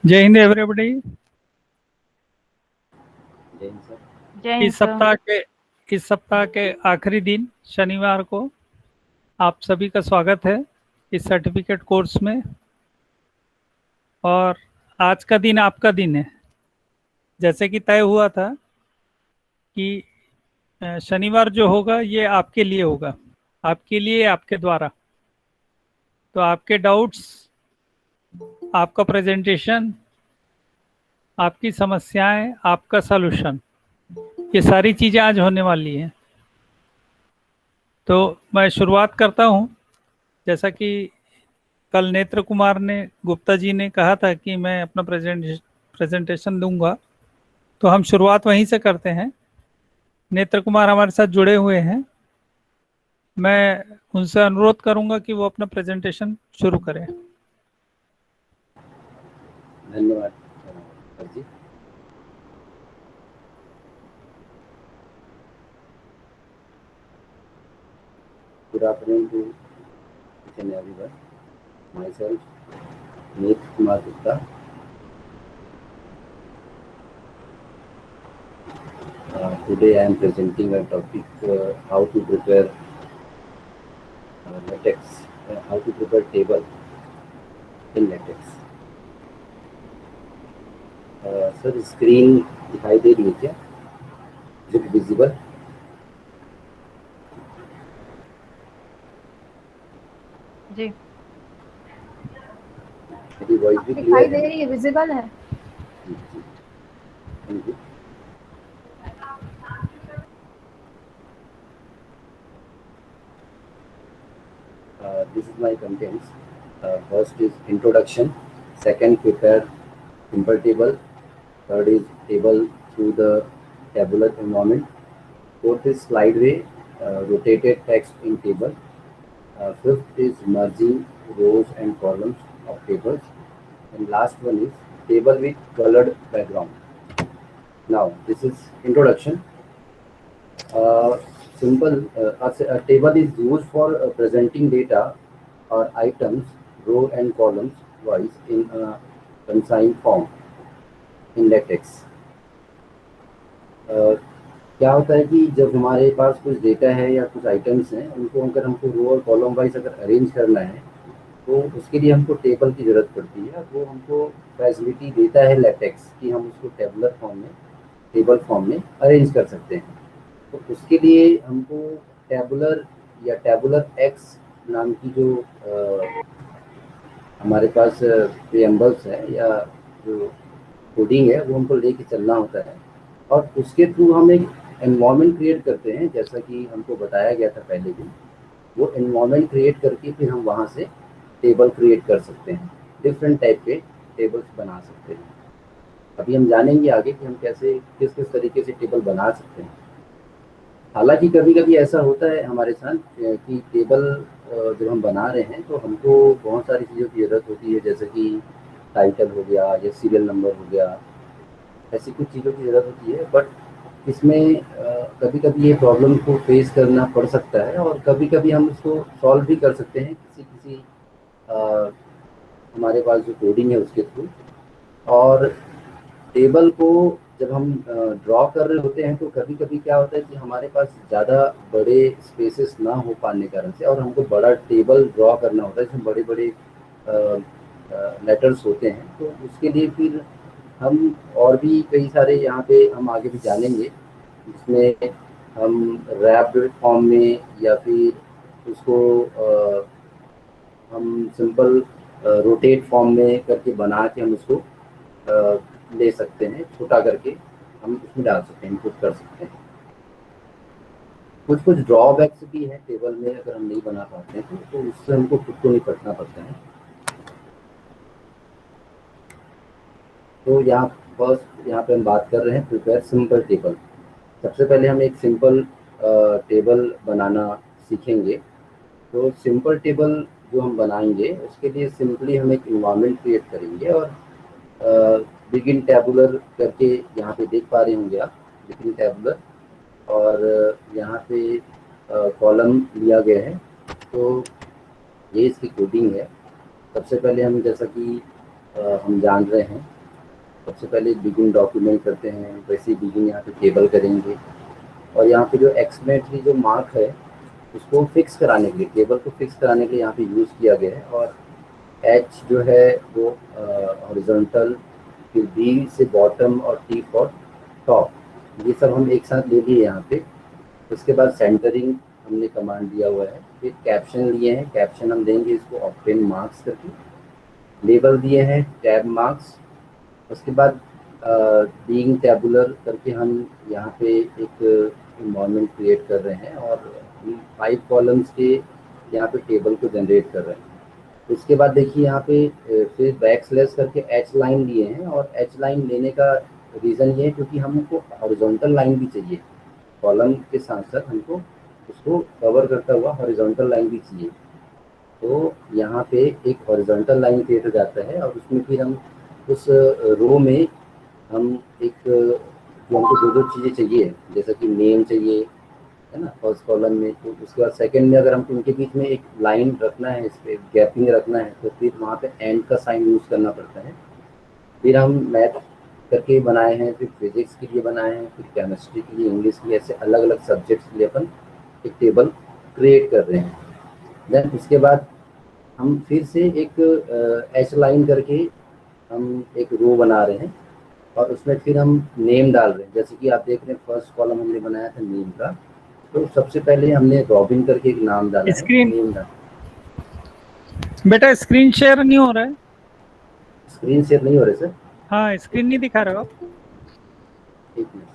जय हिंद एवरीबॉडी। जय हिंद सर। इस सप्ताह के आखिरी दिन शनिवार को आप सभी का स्वागत है इस सर्टिफिकेट कोर्स में। और आज का दिन आपका दिन है। जैसे कि तय हुआ था कि शनिवार जो होगा ये आपके लिए होगा, आपके लिए, आपके द्वारा। तो आपके डाउट्स, आपका प्रेजेंटेशन, आपकी समस्याएं, आपका सॉल्यूशन, ये सारी चीज़ें आज होने वाली हैं। तो मैं शुरुआत करता हूं। जैसा कि कल नेत्र कुमार ने गुप्ता जी ने कहा था कि मैं अपना प्रेजेंटेशन दूंगा, तो हम शुरुआत वहीं से करते हैं। नेत्र कुमार हमारे साथ जुड़े हुए हैं। मैं उनसे अनुरोध करूंगा कि वो अपना प्रेजेंटेशन शुरू करें। धन्यवाद जी। Good afternoon to each and everyone. Myself, Neet Kumar Gupta. Today I am presenting a topic how to prepare latex, how to prepare table in latex. Sir screen दिखाई दे रही है क्या? Is it visible? जी मेरी voice भी दिखाई clear दे रही है, visible है। Thank you. This is my contents. First is introduction. Second, prepare simple table. Third is table through the tabular environment. Fourth is slide way, rotated text in table. Fifth is merging rows and columns of tables. And last one is table with colored background. Now, this is introduction. A table is used for presenting data or items, row and columns wise in a consigned form in latex. क्या होता है कि जब हमारे पास कुछ data है या कुछ आइटम्स हैं, उनको अगर हमको रो और कॉलम वाइज अगर अरेंज करना है तो उसके लिए हमको टेबल की ज़रूरत पड़ती है। वो हमको फैसिलिटी देता है लेटेक्स कि हम उसको टेबलर फॉर्म में, टेबल फॉर्म में अरेंज कर सकते हैं। तो उसके लिए हमको टैबुलर या टैबुलर एक्स नाम की जो हमारे पास प्रीएम्बल्स है या जो कोडिंग है वो हमको लेके चलना होता है। और उसके थ्रू हम एक एनवायरनमेंट क्रिएट करते हैं, जैसा कि हमको बताया गया था पहले भी। वो एनवायरनमेंट क्रिएट करके फिर हम वहाँ से टेबल क्रिएट कर सकते हैं, डिफरेंट टाइप के टेबल्स बना सकते हैं। अभी हम जानेंगे आगे कि हम कैसे किस किस तरीके से टेबल बना सकते हैं। हालांकि कभी कभी ऐसा होता है हमारे साथ कि टेबल जब हम बना रहे हैं तो हमको बहुत सारी चीज़ों की ज़रूरत होती है, जैसे कि टाइटल हो गया या सीरियल नंबर हो गया, ऐसी कुछ चीज़ों की ज़रूरत होती है। बट इसमें कभी कभी ये प्रॉब्लम को फेस करना पड़ सकता है और कभी कभी हम उसको सॉल्व भी कर सकते हैं किसी हमारे पास जो कोडिंग है उसके थ्रू। और टेबल को जब हम ड्रॉ कर रहे होते हैं तो कभी कभी क्या होता है कि हमारे पास ज़्यादा बड़े स्पेसेस ना हो पाने के कारण से, और हमको बड़ा टेबल ड्रॉ करना होता है जिसमें बड़े बड़े लेटर्स होते हैं, तो उसके लिए फिर हम और भी कई सारे यहाँ पे हम आगे भी जानेंगे, जिसमें हम रैप्ड फॉर्म में या फिर उसको हम सिंपल रोटेट फॉर्म में करके बना के हम उसको ले सकते हैं, छोटा करके हम उसमें डाल सकते हैं, इनपुट कर सकते हैं। कुछ ड्रॉबैक्स भी हैं टेबल में, अगर हम नहीं बना पाते हैं तो उससे हमको खुद को निपटना पड़ता है। तो यहाँ पे हम बात कर रहे हैं प्रिपेयर सिंपल टेबल। सबसे पहले हम एक सिंपल टेबल बनाना सीखेंगे। तो सिंपल टेबल जो हम बनाएंगे उसके लिए सिंपली हम एक इन्वायरमेंट क्रिएट करेंगे और बिगिन टैबुलर करके यहाँ पे देख पा रहे होंगे आप, बिगिन टैबुलर, और यहाँ पे कॉलम लिया गया है। तो ये इसकी कोडिंग है। सबसे पहले हम जैसा कि हम जान रहे हैं। सबसे पहले बिगिन डॉक्यूमेंट करते हैं, वैसे ही बिगिन यहाँ पे टेबल करेंगे, और यहाँ पे जो एक्सप्लेनेटरी जो मार्क है उसको फिक्स कराने के लिए, टेबल को फिक्स कराने के लिए यहाँ पे यूज़ किया गया है। और एच जो है वो हॉरिजॉन्टल, फिर बी से बॉटम और टी फॉर टॉप, ये सब हम एक साथ ले लिए यहाँ पे। उसके बाद सेंटरिंग हमने कमांड दिया हुआ है। फिर कैप्शन लिए हैं, कैप्शन हम देंगे इसको ऑप्टेन मार्क्स करके। लेबल दिए हैं टैब मार्क्स। उसके बाद बीइंग टैबुलर करके हम यहाँ पे एक इन्वायरमेंट क्रिएट कर रहे हैं और 5 कॉलम्स के यहाँ पे टेबल को जनरेट कर रहे हैं। उसके बाद देखिए यहाँ पे फिर बैकस्लैश करके एच लाइन लिए हैं, और एच लाइन लेने का रीज़न ये है क्योंकि हमको हॉरिजॉन्टल लाइन भी चाहिए, कॉलम के साथ साथ हमको उसको कवर करता हुआ हॉरिजॉन्टल लाइन भी चाहिए। तो यहाँ पे एक हॉरिजॉन्टल लाइन क्रिएट हो जाता है, और उसमें फिर हम उस रो में हम एक जो हमको दो चीज़ें चाहिए, जैसे कि नेम चाहिए, है ना, फर्स्ट कॉलम में। तो उसके बाद सेकंड में अगर हमको उनके बीच में एक लाइन रखना है, इस पर गैपिंग रखना है, तो फिर वहाँ पे एंड का साइन यूज़ करना पड़ता है। फिर हम मैथ करके बनाए हैं, फिर फिजिक्स के लिए बनाए हैं, फिर केमिस्ट्री के लिए, इंग्लिश के लिए, ऐसे अलग अलग सब्जेक्ट्स के लिए अपन एक टेबल क्रिएट कर रहे हैं। देन उसके बाद हम फिर से एक एच लाइन करके हम एक रो बना रहे हैं, और उसमें फिर हम नेम डाल रहे हैं। जैसे कि आप देख रहे हैं फर्स्ट कॉलम हमने बनाया था नेम का, तो सबसे पहले हमने रॉबिन करके एक नाम डाला है, स्क्रीन नेम डाला। बेटा स्क्रीन शेयर नहीं हो रहा है। स्क्रीन शेयर नहीं हो रहे सर? हाँ, स्क्रीन नहीं दिखा रहे हो आप। एक मिनट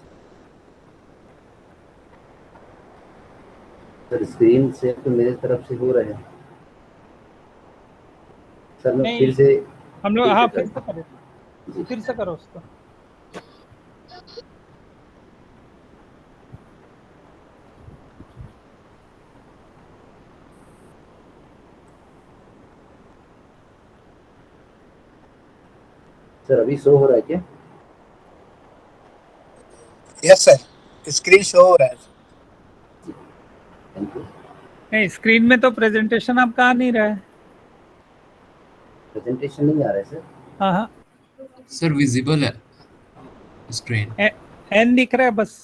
सर, स्क्रीन शेयर तो मेरे तरफ से हो रहे हैं सर। मैं फिर से हम लोग, हाँ फिर से करो, जी फिर से करो उसको। सर अभी शो हो रहा है क्या? यस सर, स्क्रीन शो हो रहा है। Thank you. नहीं, स्क्रीन में तो प्रेजेंटेशन आपका आ नहीं रहा है। प्रेजेंटेशन नहीं आ रहा है सर? हाँ हाँ सर विजिबल है स्क्रीन, एन दिख रहा है बस।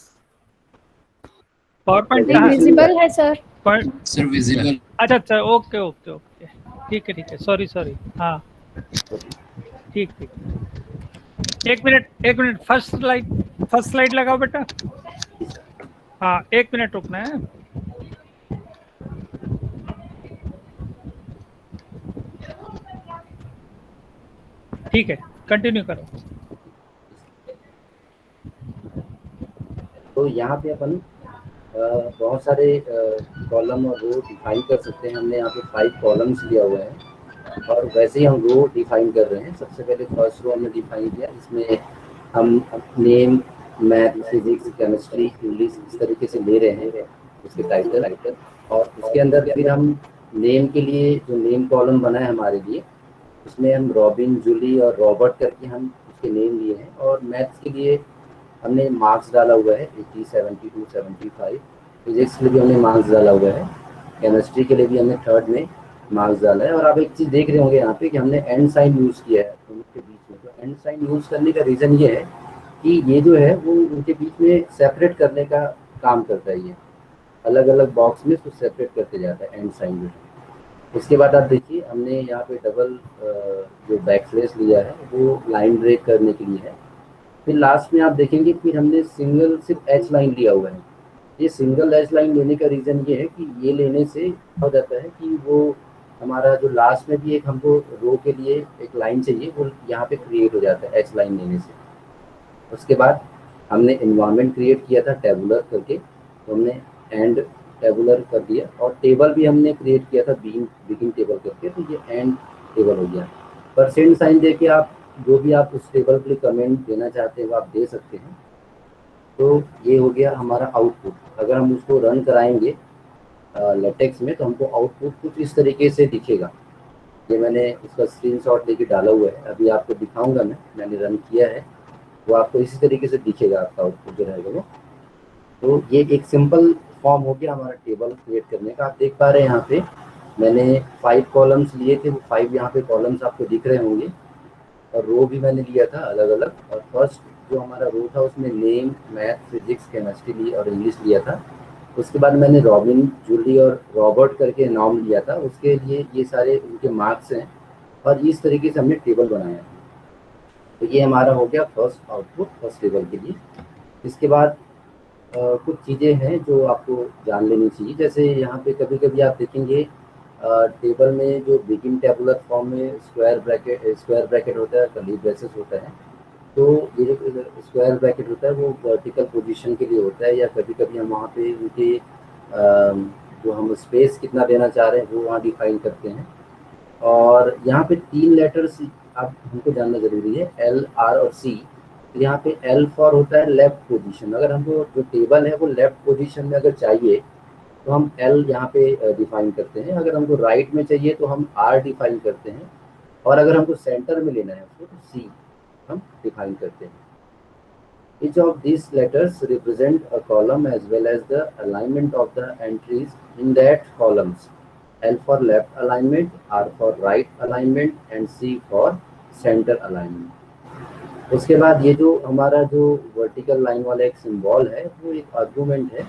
पावर पॉइंट कहाँ है? विजिबल है सर। Sir visible. अच्छा अच्छा, ओके ओके ओके, ठीक है, सॉरी हाँ ठीक। एक मिनट, फर्स्ट स्लाइड लगाओ बेटा। हाँ, 1 मिनट रुकना है। ठीक है, कंटिन्यू करो। तो यहाँ पे अपन बहुत सारे कॉलम और रो डिफाइन कर सकते हैं। हमने यहाँ पे 5 कॉलम्स लिया हुआ है, और वैसे ही हम रो डिफाइन कर रहे हैं। सबसे पहले फर्स्ट रो हमने डिफाइन किया, इसमें हम name, math, physics, chemistry, English इस तरीके से ले रहे हैं उसके टाइटल। और उसके अंदर फिर हम नेम के लिए जो नेम कॉलम बना है हमारे लिए, उसमें हम रॉबिन, जूली और रॉबर्ट करके हम उसके नेम लिए हैं। और मैथ्स के लिए हमने मार्क्स डाला हुआ है 80, 72, 75। फिजिक्स के लिए भी हमने मार्क्स डाला हुआ है। केमिस्ट्री के लिए भी हमने थर्ड में मार्क्स डाला है। और आप एक चीज़ देख रहे होंगे यहाँ पे कि हमने एंड साइन यूज़ किया है दोनों के बीच में। तो एंड साइन यूज़ करने का रीज़न ये है कि ये जो है वो उनके बीच में सेपरेट करने का काम करता है। ये अलग अलग बॉक्स में उसको सेपरेट करते जाता है एंड साइन जो है। उसके बाद आप देखिए हमने यहाँ पे डबल जो बैकस्लैश लिया है वो लाइन ब्रेक करने के लिए है। फिर लास्ट में आप देखेंगे फिर हमने सिंगल सिर्फ एच लाइन लिया हुआ है। ये सिंगल एच लाइन लेने का रीज़न ये है कि ये लेने से हो जाता है कि वो हमारा जो लास्ट में भी एक हमको रो के लिए एक लाइन चाहिए, वो यहाँ पे क्रिएट हो जाता है एच लाइन लेने से। उसके बाद हमने एनवायरनमेंट क्रिएट किया था टेबुलर करके, तो हमने एंड टेबुलर कर दिया। और टेबल भी हमने क्रिएट किया था बिगिन टेबल करके, तो ये एंड टेबल हो गया। परसेंट साइन दे के आप जो भी आप उस टेबल के लिए कमेंट देना चाहते हैं वो आप दे सकते हैं। तो ये हो गया हमारा आउटपुट। अगर हम उसको रन कराएंगे लेटेक्स में तो हमको आउटपुट कुछ इस तरीके से दिखेगा। ये मैंने उसका स्क्रीनशॉट लेके डाला हुआ है, अभी आपको दिखाऊंगा। मैंने रन किया है, वो आपको इसी तरीके से दिखेगा आपका आउटपुट जो रहेगा वो। तो ये एक सिंपल फॉर्म हो गया हमारा टेबल क्रिएट करने का। आप देख पा रहे हैं यहाँ पे मैंने 5 कॉलम्स लिए थे, वो 5 यहाँ पे कॉलम्स आपको दिख रहे होंगे। और रो भी मैंने लिया था अलग अलग। और फर्स्ट जो हमारा रो था उसमें नेम, मैथ, फिजिक्स, केमिस्ट्री और इंग्लिश लिया था। उसके बाद मैंने रॉबिन, जूली और रॉबर्ट करके नाम लिया था, उसके लिए ये सारे उनके मार्क्स हैं और इस तरीके से हमने टेबल बनाया। तो ये हमारा हो गया फर्स्ट आउटपुट फर्स्ट टेबल के लिए। इसके बाद कुछ चीज़ें हैं जो आपको जान लेनी चाहिए। जैसे यहाँ पे कभी कभी आप देखेंगे टेबल में जो बिगिन टेबुलर फॉर्म में स्क्वायर ब्रैकेट होता है, कर्ली ब्रेसेस होता है। तो ये जो स्क्वायर ब्रैकेट होता है वो वर्टिकल पोजीशन के लिए होता है, या कभी कभी हम वहाँ पे उनके जो हम स्पेस कितना देना चाह रहे हैं वो वहाँ डिफाइन करते हैं। और यहाँ पे 3 लेटर्स आप हमको जानना ज़रूरी है, L, R और C। तो यहाँ पे L फॉर होता है लेफ्ट पोजीशन। अगर हमको जो टेबल है वो लेफ्ट पोजीशन में अगर चाहिए तो हम L यहाँ पे डिफाइन करते हैं। अगर हमको राइट में चाहिए तो हम R डिफाइन करते हैं। और अगर हमको सेंटर में लेना है उसको तो C हम डिफाइन करते हैं। Each of these letters represent a column as well as the alignment of the entries in that columns. L for left alignment, R for right alignment and C for center alignment. उसके बाद ये जो हमारा जो vertical line वाला एक symbol है वो एक आर्गुमेंट है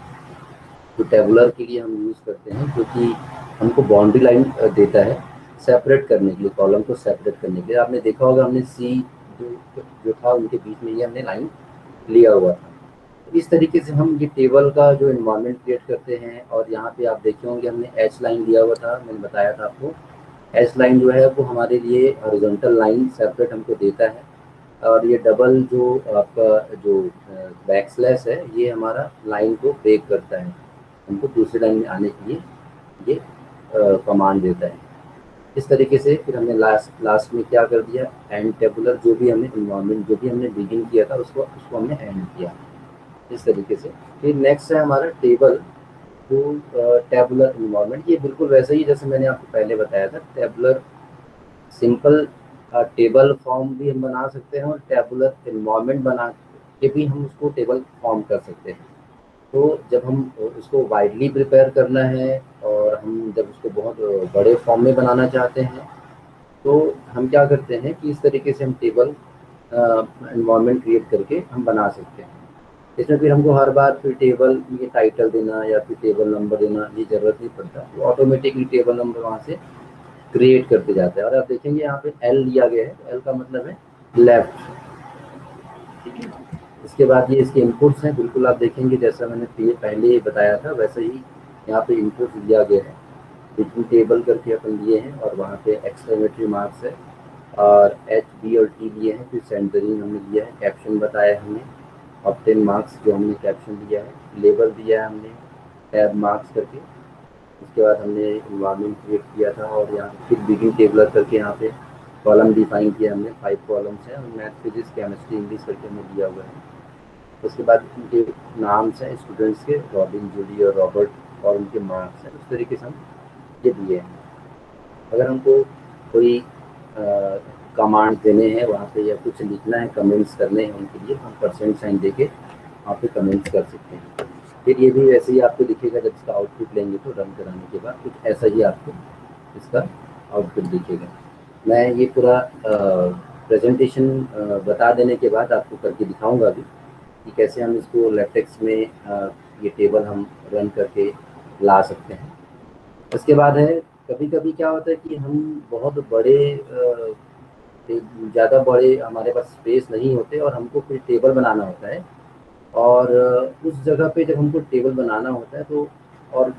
जो टेबुलर के लिए हम यूज़ करते हैं, क्योंकि हमको बाउंड्री लाइन देता है सेपरेट करने के लिए, कॉलम को सेपरेट करने के लिए। आपने देखा होगा हमने C जो था उनके बीच में ये हमने लाइन लिया हुआ था। इस तरीके से हम ये टेबल का जो एनवायरनमेंट क्रिएट करते हैं। और यहाँ पे आप देखे होंगे हमने H लाइन लिया हुआ था, मैंने बताया था आपको। H लाइन जो है वो हमारे लिए हॉरिजॉन्टल लाइन सेपरेट हमको देता है। और ये डबल जो आपका जो बैक स्लैश है ये हमारा लाइन को ब्रेक करता है, हमको दूसरी लाइन में आने के लिए ये कमांड देता है। इस तरीके से फिर हमने लास्ट में क्या कर दिया, एंड टेबुलर जो भी हमने एनवायरनमेंट जो भी हमने बिगिन किया था उसको हमने एंड किया इस तरीके से। फिर नेक्स्ट है हमारा टेबल टू टेबुलर एनवायरनमेंट। ये बिल्कुल वैसा ही जैसे मैंने आपको पहले बताया था। टेबुलर सिंपल टेबल फॉर्म भी हम बना सकते हैं और टेबुलर एनवायरनमेंट बना के भी हम उसको टेबल फॉर्म कर सकते हैं। तो जब हम उसको वाइडली प्रिपेयर करना है और हम जब उसको बहुत बड़े फॉर्म में बनाना चाहते हैं तो हम क्या करते हैं कि इस तरीके से हम टेबल एनवायरनमेंट क्रिएट करके हम बना सकते हैं। इसमें फिर हमको हर बार फिर टेबल ये टाइटल देना या फिर टेबल नंबर देना ये ज़रूरत नहीं पड़ता, तो ऑटोमेटिकली टेबल नंबर वहाँ से क्रिएट करते जाते हैं। और आप देखेंगे यहाँ पे L लिया गया है, L का मतलब है लेफ्ट। इसके बाद ये इसके इनपुट्स हैं, बिल्कुल आप देखेंगे जैसा मैंने पहले बताया था वैसे ही यहाँ पे इनपुट लिया गया है, बिटवीन टेबल करके अपन लिए हैं और वहाँ पे एक्सक्लेमेटरी मार्क्स है और H, B और T लिए हैं। फिर सेंटरिंग हमने लिया है, कैप्शन बताया हमने, ऑब्टेन मार्क्स जो हमने कैप्शन दिया है, लेबल दिया है हमने टैब मार्क्स करके। उसके बाद हमने एनवायरनमेंट क्रिएट किया था और यहाँ फिर बिगिन टेबलर करके यहाँ पे कॉलम डिफाइन किया हमने, 5 कॉलम्स हैं और मैथ, फिजिक्स, केमिस्ट्री, इंग्लिश करके हमने दिया हुआ है। उसके बाद उनके नाम्स हैं स्टूडेंट्स के, रॉबिन, जूली और रॉबर्ट, और उनके मार्क्स हैं। उस तरीके से हम ये दिए हैं। अगर हमको कोई कमांड देने हैं वहाँ पे या कुछ लिखना है, कमेंट्स करने हैं उनके लिए, हम परसेंट साइन देके वहाँ पे कमेंट्स कर सकते हैं। फिर ये भी वैसे ही आपको दिखेगा जब इसका आउटपुट लेंगे तो रन कराने के बाद कुछ ऐसा ही आपको इसका आउटपुट दिखेगा। मैं ये पूरा प्रेजेंटेशन बता देने के बाद आपको करके दिखाऊंगा अभी कि कैसे हम इसको लैटेक्स में ये टेबल हम रन करके ला सकते हैं। उसके बाद है कभी कभी क्या होता है कि हम बहुत बड़े ज़्यादा बड़े हमारे पास स्पेस नहीं होते और हमको फिर टेबल बनाना होता है। और उस जगह पे जब हमको टेबल बनाना होता है तो और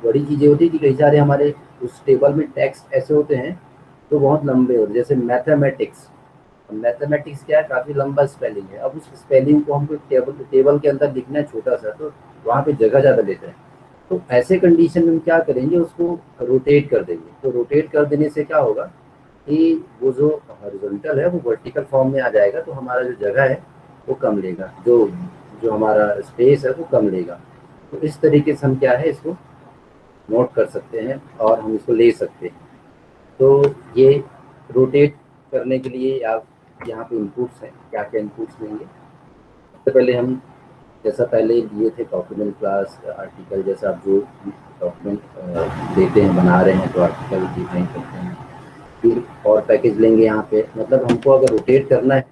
बड़ी चीज़ें होती है कि कई सारे हमारे उस टेबल में टेक्स्ट ऐसे होते हैं तो बहुत लंबे होते हैं। जैसे मैथमेटिक्स क्या है, काफ़ी लंबा स्पेलिंग है। अब उस स्पेलिंग को हमको टेबल के अंदर लिखना है छोटा सा, तो वहाँ पे जगह ज़्यादा लेता है। तो ऐसे कंडीशन में हम क्या करेंगे, उसको रोटेट कर देंगे। तो रोटेट कर देने से क्या होगा कि वो जो हॉरिजॉन्टल है वो वर्टिकल फॉर्म में आ जाएगा, तो हमारा जो जगह है वो कम लेगा, जो हमारा स्पेस है वो कम लेगा। तो इस तरीके से हम क्या है इसको नोट कर सकते हैं और हम इसको ले सकते हैं। तो ये रोटेट करने के लिए आप यहाँ पे इनपुट्स हैं, क्या क्या इनपुट्स लेंगे। सबसे पहले हम जैसा पहले लिए थे डॉक्यूमेंट क्लास आर्टिकल, जैसा आप जो डॉक्यूमेंट देते हैं बना रहे हैं तो आर्टिकल डिफाइन करते हैं। फिर और पैकेज लेंगे यहाँ पे, मतलब हमको अगर रोटेट करना है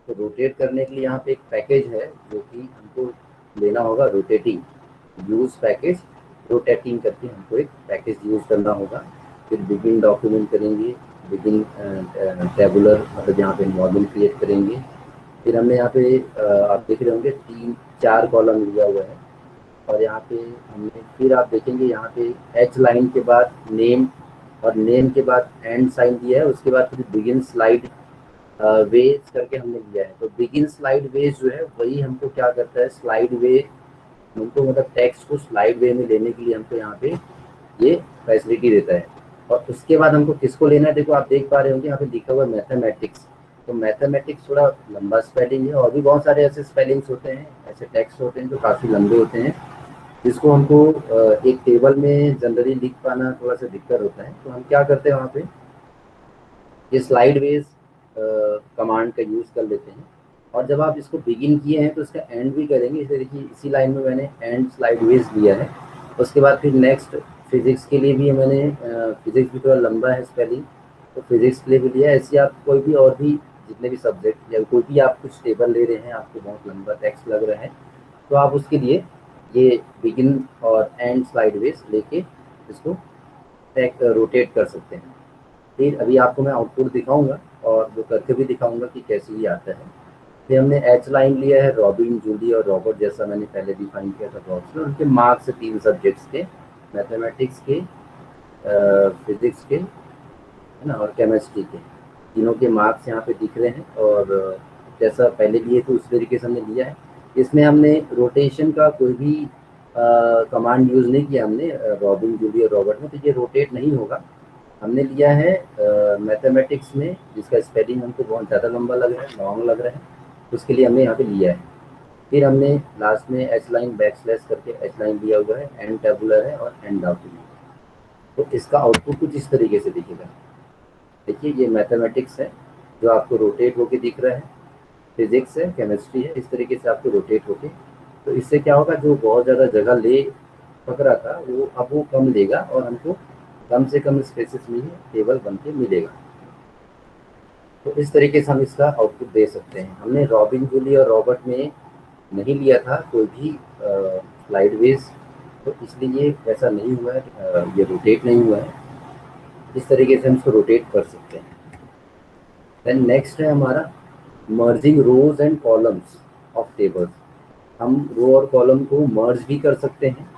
तो रोटेट करने के लिए यहाँ पे एक पैकेज है जो कि हमको लेना होगा, रोटेटिंग यूज पैकेज, रोटेटिंग करके हमको एक पैकेज यूज करना होगा। फिर बिगिन डॉक्यूमेंट करेंगे, बिगिन टेबुलर मतलब यहाँ पे इन्वॉल्वमेंट क्रिएट करेंगे। फिर हमने यहाँ पे आप देख रहे होंगे 3-4 कॉलम लिया हुआ है, और यहाँ पे हमने फिर आप देखेंगे यहाँ पे एच लाइन के बाद नेम और नेम के बाद एंड साइन दिया है, उसके बाद फिर बिगिन स्लाइड वेज करके हमने लिया है। तो बिगिन स्लाइड वेज जो है वही हमको क्या करता है, स्लाइड वे हमको मतलब टेक्स्ट को स्लाइड वे में लेने के लिए हमको यहाँ पे ये फैसिलिटी देता है। और उसके बाद हमको किसको लेना है, देखो आप देख पा रहे होंगे यहाँ पे लिखा हुआ है मैथमेटिक्स। तो मैथमेटिक्स थोड़ा लंबा स्पेलिंग है, और भी बहुत सारे ऐसे स्पेलिंग्स होते हैं, ऐसे टेक्स्ट होते हैं जो काफ़ी लंबे होते हैं, जिसको हमको एक टेबल में जनरली लिख पाना थोड़ा सा दिक्कत होता है। तो हम क्या करते हैं वहाँ पे ये स्लाइड वेज कमांड का यूज़ कर लेते हैं। और जब आप इसको बिगिन किए हैं तो इसका एंड भी करेंगे। इसे देखिए इसी लाइन में मैंने एंड स्लाइड वेज लिया है। उसके बाद फिर नेक्स्ट फिजिक्स के लिए भी मैंने फिजिक्स भी थोड़ा लंबा है स्पेलिंग, तो फिजिक्स के लिए भी लिया है। ऐसे आप कोई भी और भी जितने भी सब्जेक्ट या कोई भी आप कुछ टेबल ले रहे हैं, आपको बहुत लंबा टेक्स्ट लग रहा है, तो आप उसके लिए ये बिगिन और एंड स्लाइड वेज लेके इसको रोटेट कर सकते हैं। फिर अभी आपको मैं आउटपुट दिखाऊंगा और वो करके भी दिखाऊंगा कि कैसे ये आता है। फिर हमने एच लाइन लिया है, रॉबिन, जूली और रॉबर्ट, जैसा मैंने पहले डिफाइन किया था बॉक्स में। उनके मार्क्स 3 सब्जेक्ट्स के, मैथमेटिक्स के, फिजिक्स के, है ना, और केमिस्ट्री के, तीनों के मार्क्स यहाँ पे दिख रहे हैं। और जैसा पहले लिए थे उस तरीके से हमने लिया है। इसमें हमने रोटेशन का कोई भी कमांड यूज़ नहीं किया हमने रॉबिन, जूली और रॉबर्ट में, तो ये रोटेट नहीं होगा। हमने लिया है मैथमेटिक्स में, जिसका स्पेलिंग हमको बहुत ज़्यादा लंबा लग रहा है, लॉन्ग लग रहा है, उसके लिए हमने यहाँ पे लिया है। फिर हमने लास्ट में एच लाइन बैकस्लैश करके एच लाइन लिया हुआ है, एंड टेबुलर है और एंड डॉक्यूमेंट। तो इसका आउटपुट कुछ इस तरीके से दिखेगा। देखिए ये मैथमेटिक्स है जो आपको रोटेट होके दिख रहा है, फिजिक्स है, केमिस्ट्री है, इस तरीके से आपको रोटेट होके। तो इससे क्या होगा, जो बहुत ज़्यादा जगह ले पक रहा था वो अब वो कम लेगा और हमको कम से कम स्पेसेस में ही टेबल बन के मिलेगा। तो इस तरीके से हम इसका आउटपुट दे सकते हैं। हमने रॉबिन, जूली और रॉबर्ट में नहीं लिया था कोई भी स्लाइड वेज, तो इसलिए ऐसा नहीं हुआ है, ये रोटेट नहीं हुआ है। इस तरीके से हम इसको रोटेट कर सकते हैं। देन नेक्स्ट है हमारा merging rows and columns of tables. हम रो और कॉलम को मर्ज भी कर सकते हैं।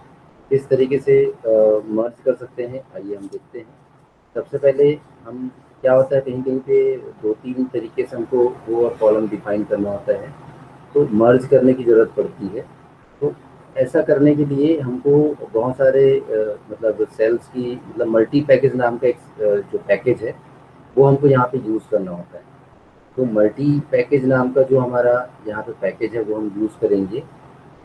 इस तरीके से मर्ज कर सकते हैं, आइए हम देखते हैं। सबसे पहले हम क्या होता है, कहीं कहीं पे 2-3 तरीके से हमको रो और कॉलम डिफाइन करना होता है, तो मर्ज करने की ज़रूरत पड़ती है। तो ऐसा करने के लिए हमको बहुत सारे मतलब सेल्स की मतलब मल्टी पैकेज नाम का एक जो पैकेज है वो हमको यहाँ पे यूज़ करना होता है। तो मल्टी पैकेज नाम का जो हमारा यहाँ पे पैकेज है वो हम यूज़ करेंगे,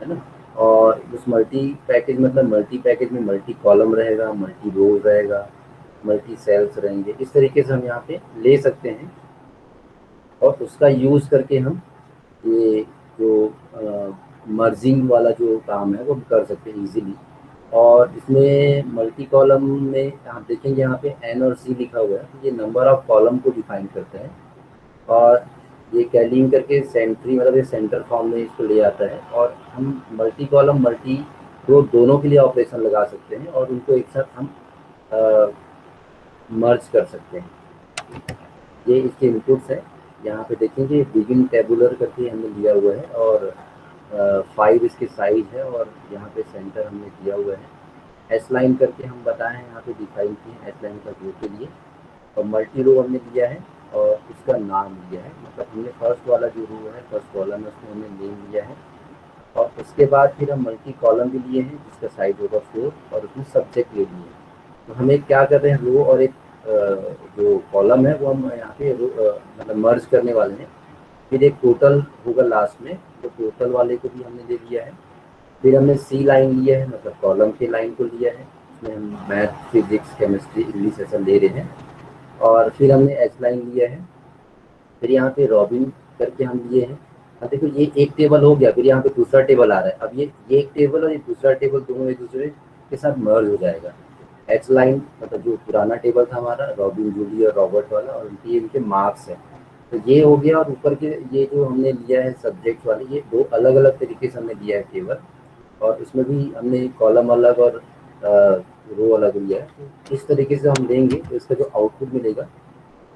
है ना। और उस मल्टी पैकेज मतलब मल्टी पैकेज में मल्टी कॉलम रहेगा, मल्टी रो रहेगा, मल्टी सेल्स रहेंगे। इस तरीके से हम यहाँ पे ले सकते हैं और उसका यूज़ करके हम ये जो मर्जिंग वाला जो काम है वो कर सकते हैं इजीली। और इसमें मल्टी कॉलम में आप देखेंगे यहाँ पे एन और सी लिखा हुआ है, तो ये नंबर ऑफ कॉलम को डिफाइन करता है। और ये कैलिंग करके सेंट्री मतलब ये सेंटर फॉर्म में इसको ले आता है। और हम मल्टी कॉलम मल्टी रो दोनों के लिए ऑपरेशन लगा सकते हैं और उनको एक साथ हम मर्ज कर सकते हैं। ये इसके इनपुट्स है। यहाँ पे देखेंगे बिगिन टेबुलर करके हमने लिया हुआ है और 5 इसके साइज है और यहाँ पे सेंटर हमने दिया हुआ है। एस लाइन करके हम बताएं यहाँ पे डिफाइन किए एस लाइन का रो के लिए। और मल्टी रो हमने लिया है और इसका नाम लिया है, मतलब हमने फर्स्ट वाला जो रो है फर्स्ट कॉलम है उसमें हमने नेम लिया है। और उसके बाद फिर हम मल्टी कॉलम भी लिए हैं जिसका साइज होगा 4 और उसमें सब्जेक्ट ले लिए। तो हमें क्या कर रहे हैं, रो और एक जो कॉलम है वो हम यहाँ पे मतलब मर्ज करने वाले हैं। फिर एक टोटल होगा लास्ट में, तो टोटल वाले को भी हमने ले लिया है। फिर हमने सी लाइन लिया है मतलब कॉलम के लाइन को लिया है, इसमें हम मैथ, फिजिक्स, केमिस्ट्री, इंग्लिश ऐसा ले रहे हैं। और फिर हमने एच लाइन लिया है। फिर यहाँ पे रॉबिन करके हम लिए हैं। अब देखो ये एक टेबल हो गया, फिर यहाँ पे दूसरा टेबल आ रहा है। अब ये एक टेबल और ये दूसरा टेबल दोनों एक दूसरे के साथ मर्ज हो जाएगा। एच लाइन मतलब जो पुराना टेबल था हमारा रॉबिन जूली और रॉबर्ट वाला, और इनके मार्क्स है। तो ये हो गया। और ऊपर के ये जो हमने लिया है सब्जेक्ट वाले, ये दो अलग अलग तरीके से हमने लिया है टेबल, और इसमें भी हमने कॉलम अलग और रो अलग लिया है। तो इस तरीके से हम लेंगे तो इसका जो आउटपुट मिलेगा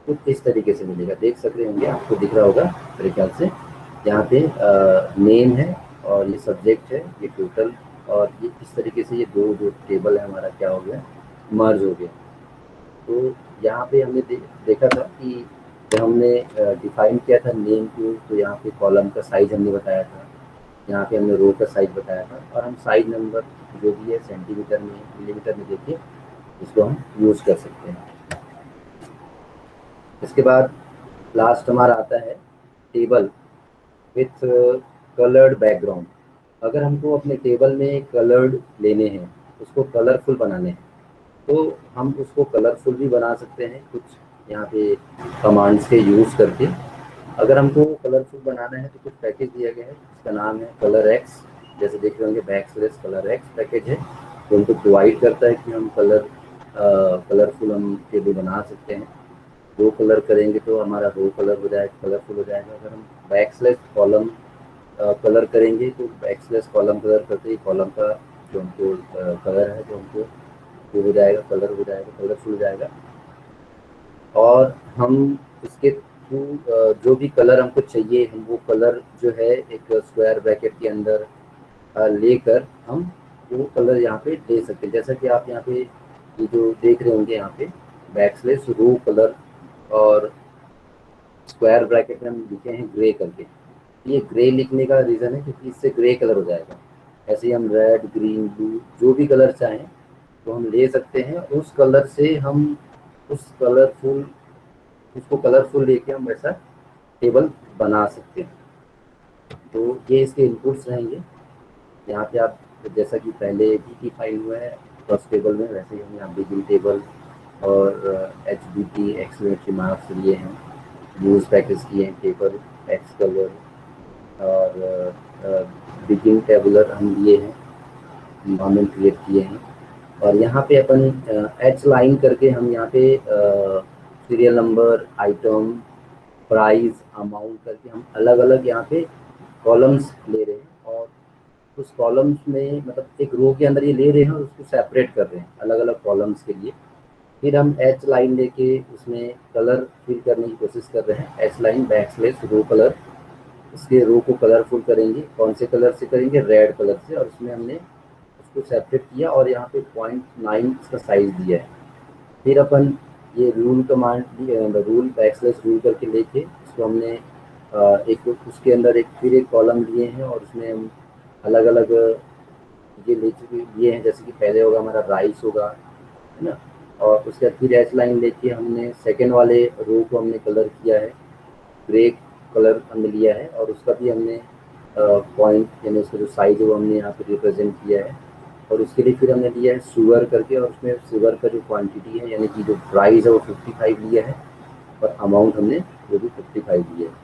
कुछ इस तरीके से मिलेगा। देख सकते होंगे, आपको दिख रहा होगा मेरे ख्याल से। यहाँ पे नेम है और ये सब्जेक्ट है, ये टोटल, और ये इस तरीके से ये दो जो टेबल है हमारा क्या हो गया, मर्ज हो गया। तो यहाँ पे हमने देखा था कि जब हमने डिफाइन किया था नेम को, तो यहाँ पे कॉलम का साइज हमने बताया था, यहाँ पे हमने रो का साइज बताया था, और हम साइज नंबर जो भी है सेंटीमीटर में मिलीमीटर में देखिए इसको हम यूज़ कर सकते हैं। इसके बाद लास्ट हमारा आता है टेबल विथ कलर्ड बैकग्राउंड। अगर हमको अपने टेबल में कलर्ड लेने हैं, उसको कलरफुल बनाने हैं, तो हम उसको कलरफुल भी बना सकते हैं कुछ यहाँ पे कमांड्स के यूज़ करके। अगर हमको कलरफुल बनाना है तो कुछ पैकेज दिया गया है, इसका नाम है कलर एक्स। जैसे देख रहे होंगे बैकस्लैश कलर एक्स पैकेज है, तो हमको प्रोवाइड करता है कि हम कलरफुल हम टेबल बना सकते हैं। दो कलर करेंगे तो हमारा रो कलर हो जाएगा, कलरफुल हो जाएगा। अगर हम बैकस्लैश कॉलम कलर करेंगे तो बैकस्लैश कॉलम कलर करते ही कॉलम का जो हमको कलर है जो हमको वो हो जाएगा, कलर हो जाएगा, कलरफुल हो जाएगा। और हम इसके थ्रू जो भी कलर हमको चाहिए, हम वो कलर जो है एक स्क्वायर ब्रैकेट के अंदर लेकर हम वो कलर यहाँ पे दे सकते हैं। जैसा कि आप यहाँ पे ये जो देख रहे होंगे, यहाँ पे बैकस्लैश रो कलर और स्क्वायर ब्रैकेट में हम लिखे हैं ग्रे करके। ये ग्रे लिखने का रीज़न है क्योंकि इससे ग्रे कलर हो जाएगा। ऐसे ही हम रेड, ग्रीन, ब्लू जो भी कलर चाहें तो हम ले सकते हैं। उस कलर से हम उसको कलरफुल लेके हम वैसा टेबल बना सकते हैं। तो ये इसके इनपुट्स रहेंगे। यहाँ पे आप जैसा कि पहले भी डिफाइन हुआ है फर्स्ट टेबल में, वैसे ही हम यहाँ बिगिन टेबल और HBT एक्सक्लेमेटरी मार्क्स लिए हैं, यूज पैकेज किए हैं, टेबल एक्स कलर और बिगिन टेबुलर हम लिए हैं, इन्वायरमेंट क्रिएट किए हैं। और यहाँ पे अपन एच लाइन करके हम यहाँ पे serial number, item, price, amount करके हम अलग अलग यहाँ पे कॉलम्स ले रहे हैं। और उस कॉलम्स में मतलब एक रो के अंदर ये ले रहे हैं और उसको सेपरेट कर रहे हैं अलग अलग कॉलम्स के लिए। फिर हम एच लाइन लेके उसमें कलर फिल करने की कोशिश कर रहे हैं। एच लाइन बैकस्लैश रो कलर, इसके रो को कलरफुल करेंगे। कौन से कलर से करेंगे? रेड कलर से। और उसमें हमने उसको सेपरेट किया और यहाँ पे 0.9 इसका साइज दिया है। फिर अपन ये rule command rule backslash rule करके लेके इसको हमने एक उसके अंदर एक कॉलम लिए हैं और उसमें हम अलग अलग ये लिए हैं। जैसे कि पहले होगा हमारा राइस होगा, है ना, और उसके बाद फिर एच लाइन लेके हमने सेकेंड वाले रो को हमने कलर किया है, ग्रे कलर हमने लिया है और उसका भी हमने पॉइंट यानी उसका जो साइज है वो हमने यहाँ पे रिप्रेजेंट किया है। और उसके लिए फिर हमने लिया है शुगर करके, और उसमें शुगर का जो क्वांटिटी है यानी कि जो प्राइस है वो 55 लिया है और अमाउंट हमने वो भी 55 लिया है।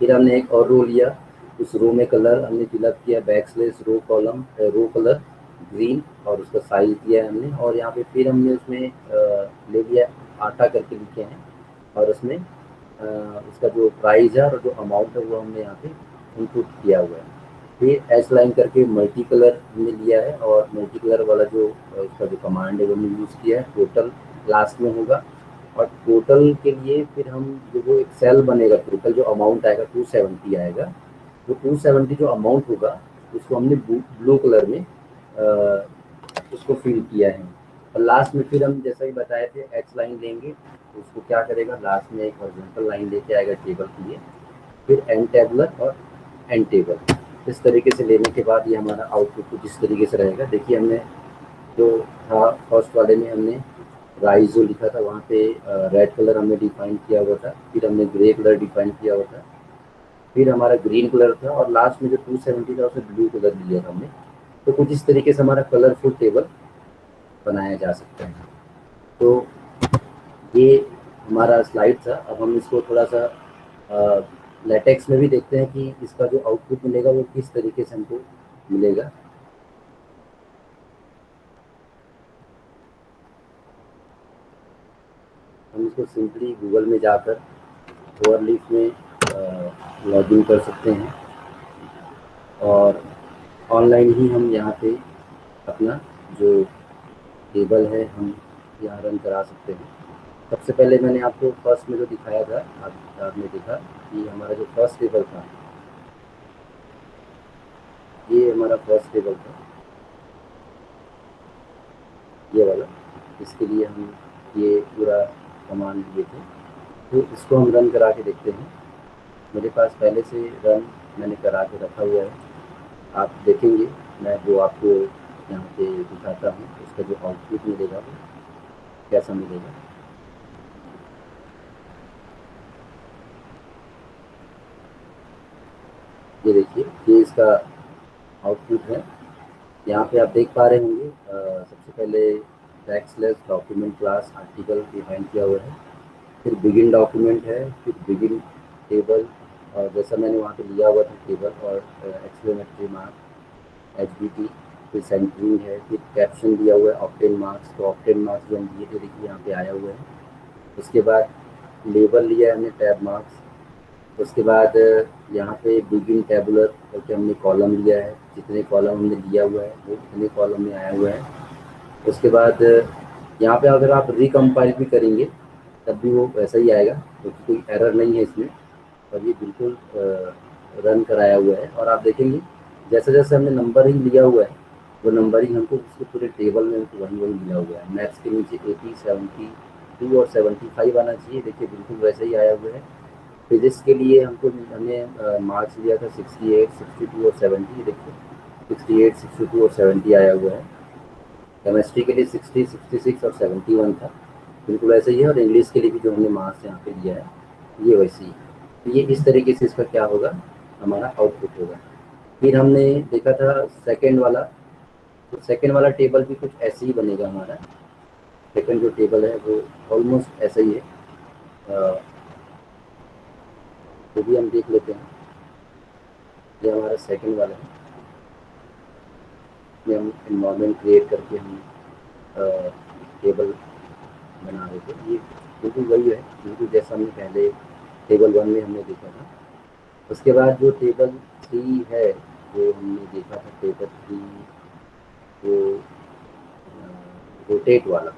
फिर हमने एक और रो लिया, उस रो में कलर हमने फिलअप किया backslash row column row colour green और उसका साइज दिया है हमने। और यहाँ पे फिर हमने उसमें ले लिया आटा करके लिखे हैं और उसमें उसका जो प्राइस है और जो अमाउंट है वो हमने यहाँ पे इनपुट किया हुआ है। फिर एच लाइन करके मल्टी कलर हमने लिया है और मल्टी कलर वाला जो उसका जो कमांड है वो हमने यूज़ किया है। टोटल लास्ट में होगा और टोटल के लिए फिर हम जो वो एक सेल बनेगा, टोटल जो अमाउंट आएगा 270 आएगा। तो 270 जो अमाउंट होगा उसको हमने ब्लू कलर में उसको फिल किया है। और लास्ट में फिर हम जैसा कि बताए थे एच लाइन लेंगे तो उसको क्या करेगा, लास्ट में एक हॉरिजॉन्टल लाइन लेके आएगा टेबल के लिए, फिर एन टेबलर और एन टेबल। इस तरीके से लेने के बाद ये हमारा आउटपुट कुछ इस तरीके से रहेगा। देखिए हमने जो था फर्स्ट वाले में हमने राइस जो लिखा था वहाँ पे रेड कलर हमने डिफाइन किया हुआ था, फिर हमने ग्रे कलर डिफाइन किया हुआ था, फिर हमारा ग्रीन कलर था और लास्ट में जो 270 था उसमें ब्लू कलर लिया था हमने। तो कुछ इस तरीके से हमारा कलरफुल टेबल बनाया जा सकता है। तो ये हमारा स्लाइड था। अब हम इसको थोड़ा सा लेटेक्स में भी देखते हैं कि इसका जो आउटपुट मिलेगा वो किस तरीके से हमको मिलेगा। इसको सिंपली गूगल में जाकर ओवरलीफ में लॉगिन कर सकते हैं और ऑनलाइन ही हम यहाँ पे अपना जो टेबल है हम यहाँ रन करा सकते हैं। सबसे पहले मैंने आपको फर्स्ट में जो दिखाया था, आपने देखा कि हमारा जो फर्स्ट टेबल था, ये हमारा फर्स्ट टेबल था, ये वाला। इसके लिए हम ये पूरा कमांड लिए थे, तो इसको हम रन करा के देखते हैं। मेरे पास पहले से रन मैंने करा के रखा हुआ है, आप देखेंगे। मैं वो आपको यहाँ पे दिखाता हूँ, इसका जो आउटपुट मिलेगा वो कैसा मिलेगा। ये देखिए, ये इसका आउटपुट है। यहाँ पे आप देख पा रहे होंगे, सबसे पहले backslash document class article define किया हुआ है, फिर बिगिन डॉक्यूमेंट है, फिर बिगिन टेबल, और जैसा मैंने वहाँ पे लिया हुआ था टेबल, और एक्सक्लेमेटरी मार्क, एचबीटी, फिर सेंटरिंग है, फिर कैप्शन दिया हुआ है ऑक्टेन मार्क्स। तो ऑक्टेन मार्क्स जो हम दिए थे, देखिए यहाँ पे आया हुआ है। उसके बाद लेबल लिया है हमने, टैब मार्क्स। उसके बाद यहाँ पे बिगिन टेबुलर करके हमने कॉलम लिया है, जितने कॉलम हमने लिया हुआ है वो इतने कॉलम में आया हुआ है। उसके बाद यहाँ पे अगर आप रिकम्पाइल भी करेंगे तब भी वो वैसा ही आएगा, क्योंकि कोई एरर नहीं है इसमें, और ये बिल्कुल रन कराया हुआ है। और आप देखेंगे जैसे जैसे हमने नंबरिंग लिया हुआ है, वो नंबरिंग हमको उसके पूरे टेबल में हमको वही मिला हुआ है। मैथ्स के नीचे 80, 72 और 75 आना चाहिए, देखिए बिल्कुल वैसे ही आया हुआ है। फिजिक्स के लिए हमने मार्क्स लिया था 68, 62 और 70, देखिए 68, 62 और 70 आया हुआ है। केमिस्ट्री के लिए 60, 66 और 71 था, बिल्कुल ऐसे ही है। और इंग्लिश के लिए भी जो हमने मार्क्स यहाँ पे लिया है ये वैसे ही। तो ये इस तरीके से इसका क्या होगा, हमारा आउटपुट होगा। फिर हमने देखा था सेकंड वाला, तो सेकंड वाला टेबल भी कुछ ऐसे ही बनेगा हमारा। सेकंड जो टेबल है वो ऑलमोस्ट ऐसा ही है, तो भी हम देख लेते हैं। ये हमारा सेकंड वाला है, इसमें हम एनवायरनमेंट क्रिएट करके हम टेबल बना रहे थे। ये बिल्कुल वही है, बिल्कुल जैसा हमने पहले टेबल 1 में हमने देखा था। उसके बाद जो टेबल 3 है, जो हमने देखा था टेबल 3, वो रोटेट वाला,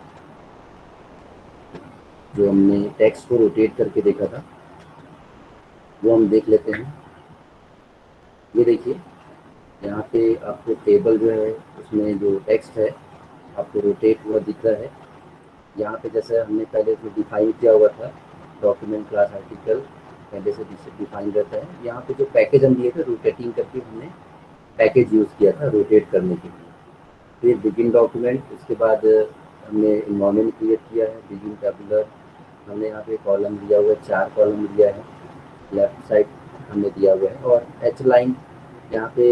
जो हमने टेक्स्ट को रोटेट करके देखा था, वो हम देख लेते हैं। ये देखिए, यहाँ पे आपको टेबल जो है उसमें जो टेक्स्ट है आपको रोटेट हुआ दिख रहा है। यहाँ पे जैसे हमने पहले जो डिफाइन किया हुआ था, डॉक्यूमेंट क्लास आर्टिकल पहले से डिफाइन रहता है। यहाँ पे जो पैकेज हम दिए थे रोटेटिंग करके, हमने पैकेज यूज़ किया था रोटेट करने के लिए। फिर बिगिन डॉक्यूमेंट, उसके बाद हमने इन्वायरमेंट क्रिएट किया है, बिगिन टेबुलर, हमने यहाँ पे कॉलम दिया हुआ है, 4 कॉलम दिया है, लेफ्ट साइड हमने दिया हुआ है। और एच लाइन यहाँ पे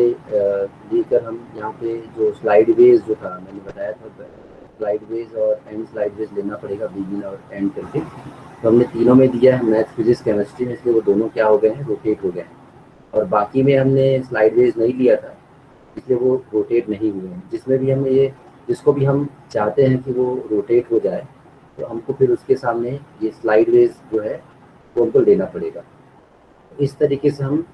लेकर हम यहाँ पे जो स्लाइड वेज जो था, मैंने बताया था स्लाइड वेज और एंड स्लाइड वेज लेना पड़ेगा, बिगिन और एंड करके। तो हमने तीनों में दिया है, मैथ्स, फिजिक्स, केमिस्ट्री में, इसलिए वो दोनों क्या हो गए हैं, रोटेट हो गए हैं। और बाकी में हमने स्लाइड वेज नहीं लिया था, इसलिए वो रोटेट नहीं हुए हैं। जिसमें भी हम ये, जिसको भी हम चाहते हैं कि वो रोटेट हो जाए, तो हमको फिर उसके सामने ये स्लाइड वेज जो है वो हमको लेना पड़ेगा। इस तरीके से हम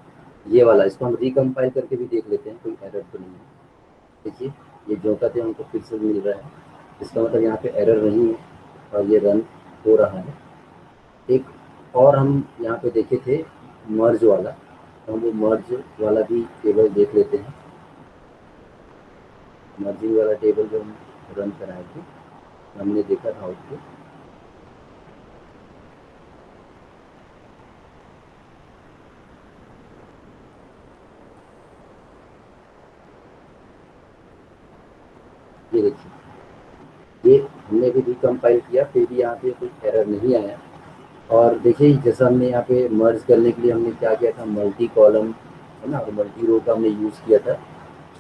ये वाला, इसको हम रिकम्पाइल करके भी देख लेते हैं, कोई एरर तो नहीं है। देखिए ये जो कहते हैं हमको फिर से मिल रहा है, इसका मतलब यहाँ पे एरर नहीं है और ये रन हो रहा है। एक और हम यहाँ पे देखे थे मर्ज वाला, तो हम वो मर्ज वाला भी टेबल देख लेते हैं। मर्जिंग वाला टेबल जो हम रन कराए थे, हमने देखा था आउटपुट। ये देखिए, ये हमने भी रिकम्पाइल किया, फिर भी यहाँ पे कोई एरर नहीं आया। और देखिए जैसा हमने यहाँ पे मर्ज करने के लिए हमने क्या किया था, मल्टी कॉलम है ना, और मल्टी रो का हमने यूज़ किया था।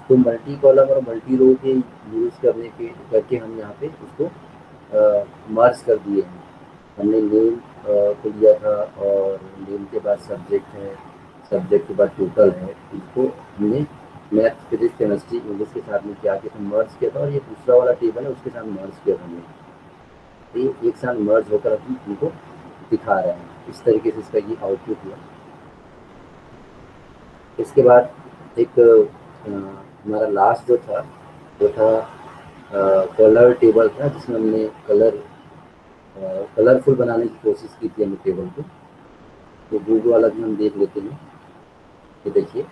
तो मल्टी कॉलम और मल्टी रो के यूज़ करने के करके हम यहाँ पे उसको मर्ज कर दिए हैं। हमने नेम को लिया था, और नेम के बाद सब्जेक्ट है, सब्जेक्ट के बाद टोटल है, इसको हमने मैथ, फिजिक्स, केमिस्ट्री, इंग्लिश के साथ में क्या किया था, मर्ज किया था। और ये दूसरा वाला टेबल है, उसके साथ मर्ज किया था हमने। ये एक साथ मर्ज होकर अभी उनको दिखा रहे हैं। इस तरीके से इसका ये आउटपुट हुआ। इसके बाद एक हमारा लास्ट जो था वो था कलर टेबल था, जिसमें हमने कलरफुल बनाने की कोशिश की थी हमने टेबल को। तो गूगल वाला भी हम देख लेते हैं। ये देखिए,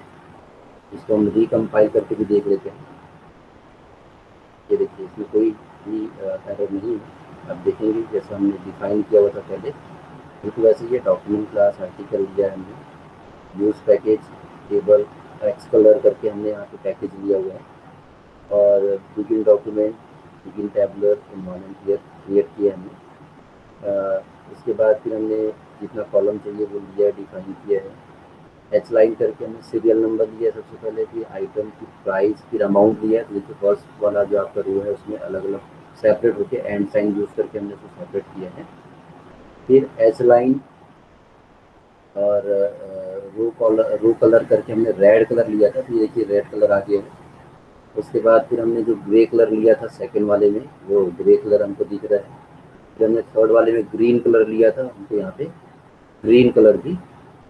इसको हम रिकम्पाइल करके भी देख लेते हैं। ये देखिए, इसमें कोई भी एरर नहीं है। आप देखेंगे जैसा हमने डिफाइन किया हुआ था पहले, बिल्कुल वैसे ये डॉक्यूमेंट क्लास आर्टिकल लिया है हमने, use package table x colour करके हमने यहाँ पे पैकेज लिया हुआ है, और begin document begin tabular environment create किया हमने। उसके बाद फिर हमने जितना कॉलम चाहिए वो लिया है, डिफाइन किया है। एच लाइन करके हमने सीरियल नंबर लिया सबसे पहले, फिर आइटम की प्राइस, फिर अमाउंट लिया। तो देखिए फर्स्ट वाला जो आपका रो है उसमें अलग अलग सेपरेट होके एंड साइन यूज़ करके हमने उसको सेपरेट किया है। फिर एच लाइन और रो कलर करके हमने रेड कलर लिया था, तो ये देखिए रेड कलर आ गया है। उसके बाद फिर हमने जो ग्रे कलर लिया था सेकंड वाले में, वो ग्रे कलर हमको दिख रहा है। फिर हमने थर्ड वाले में ग्रीन कलर लिया था, हमको यहाँ पे ग्रीन कलर भी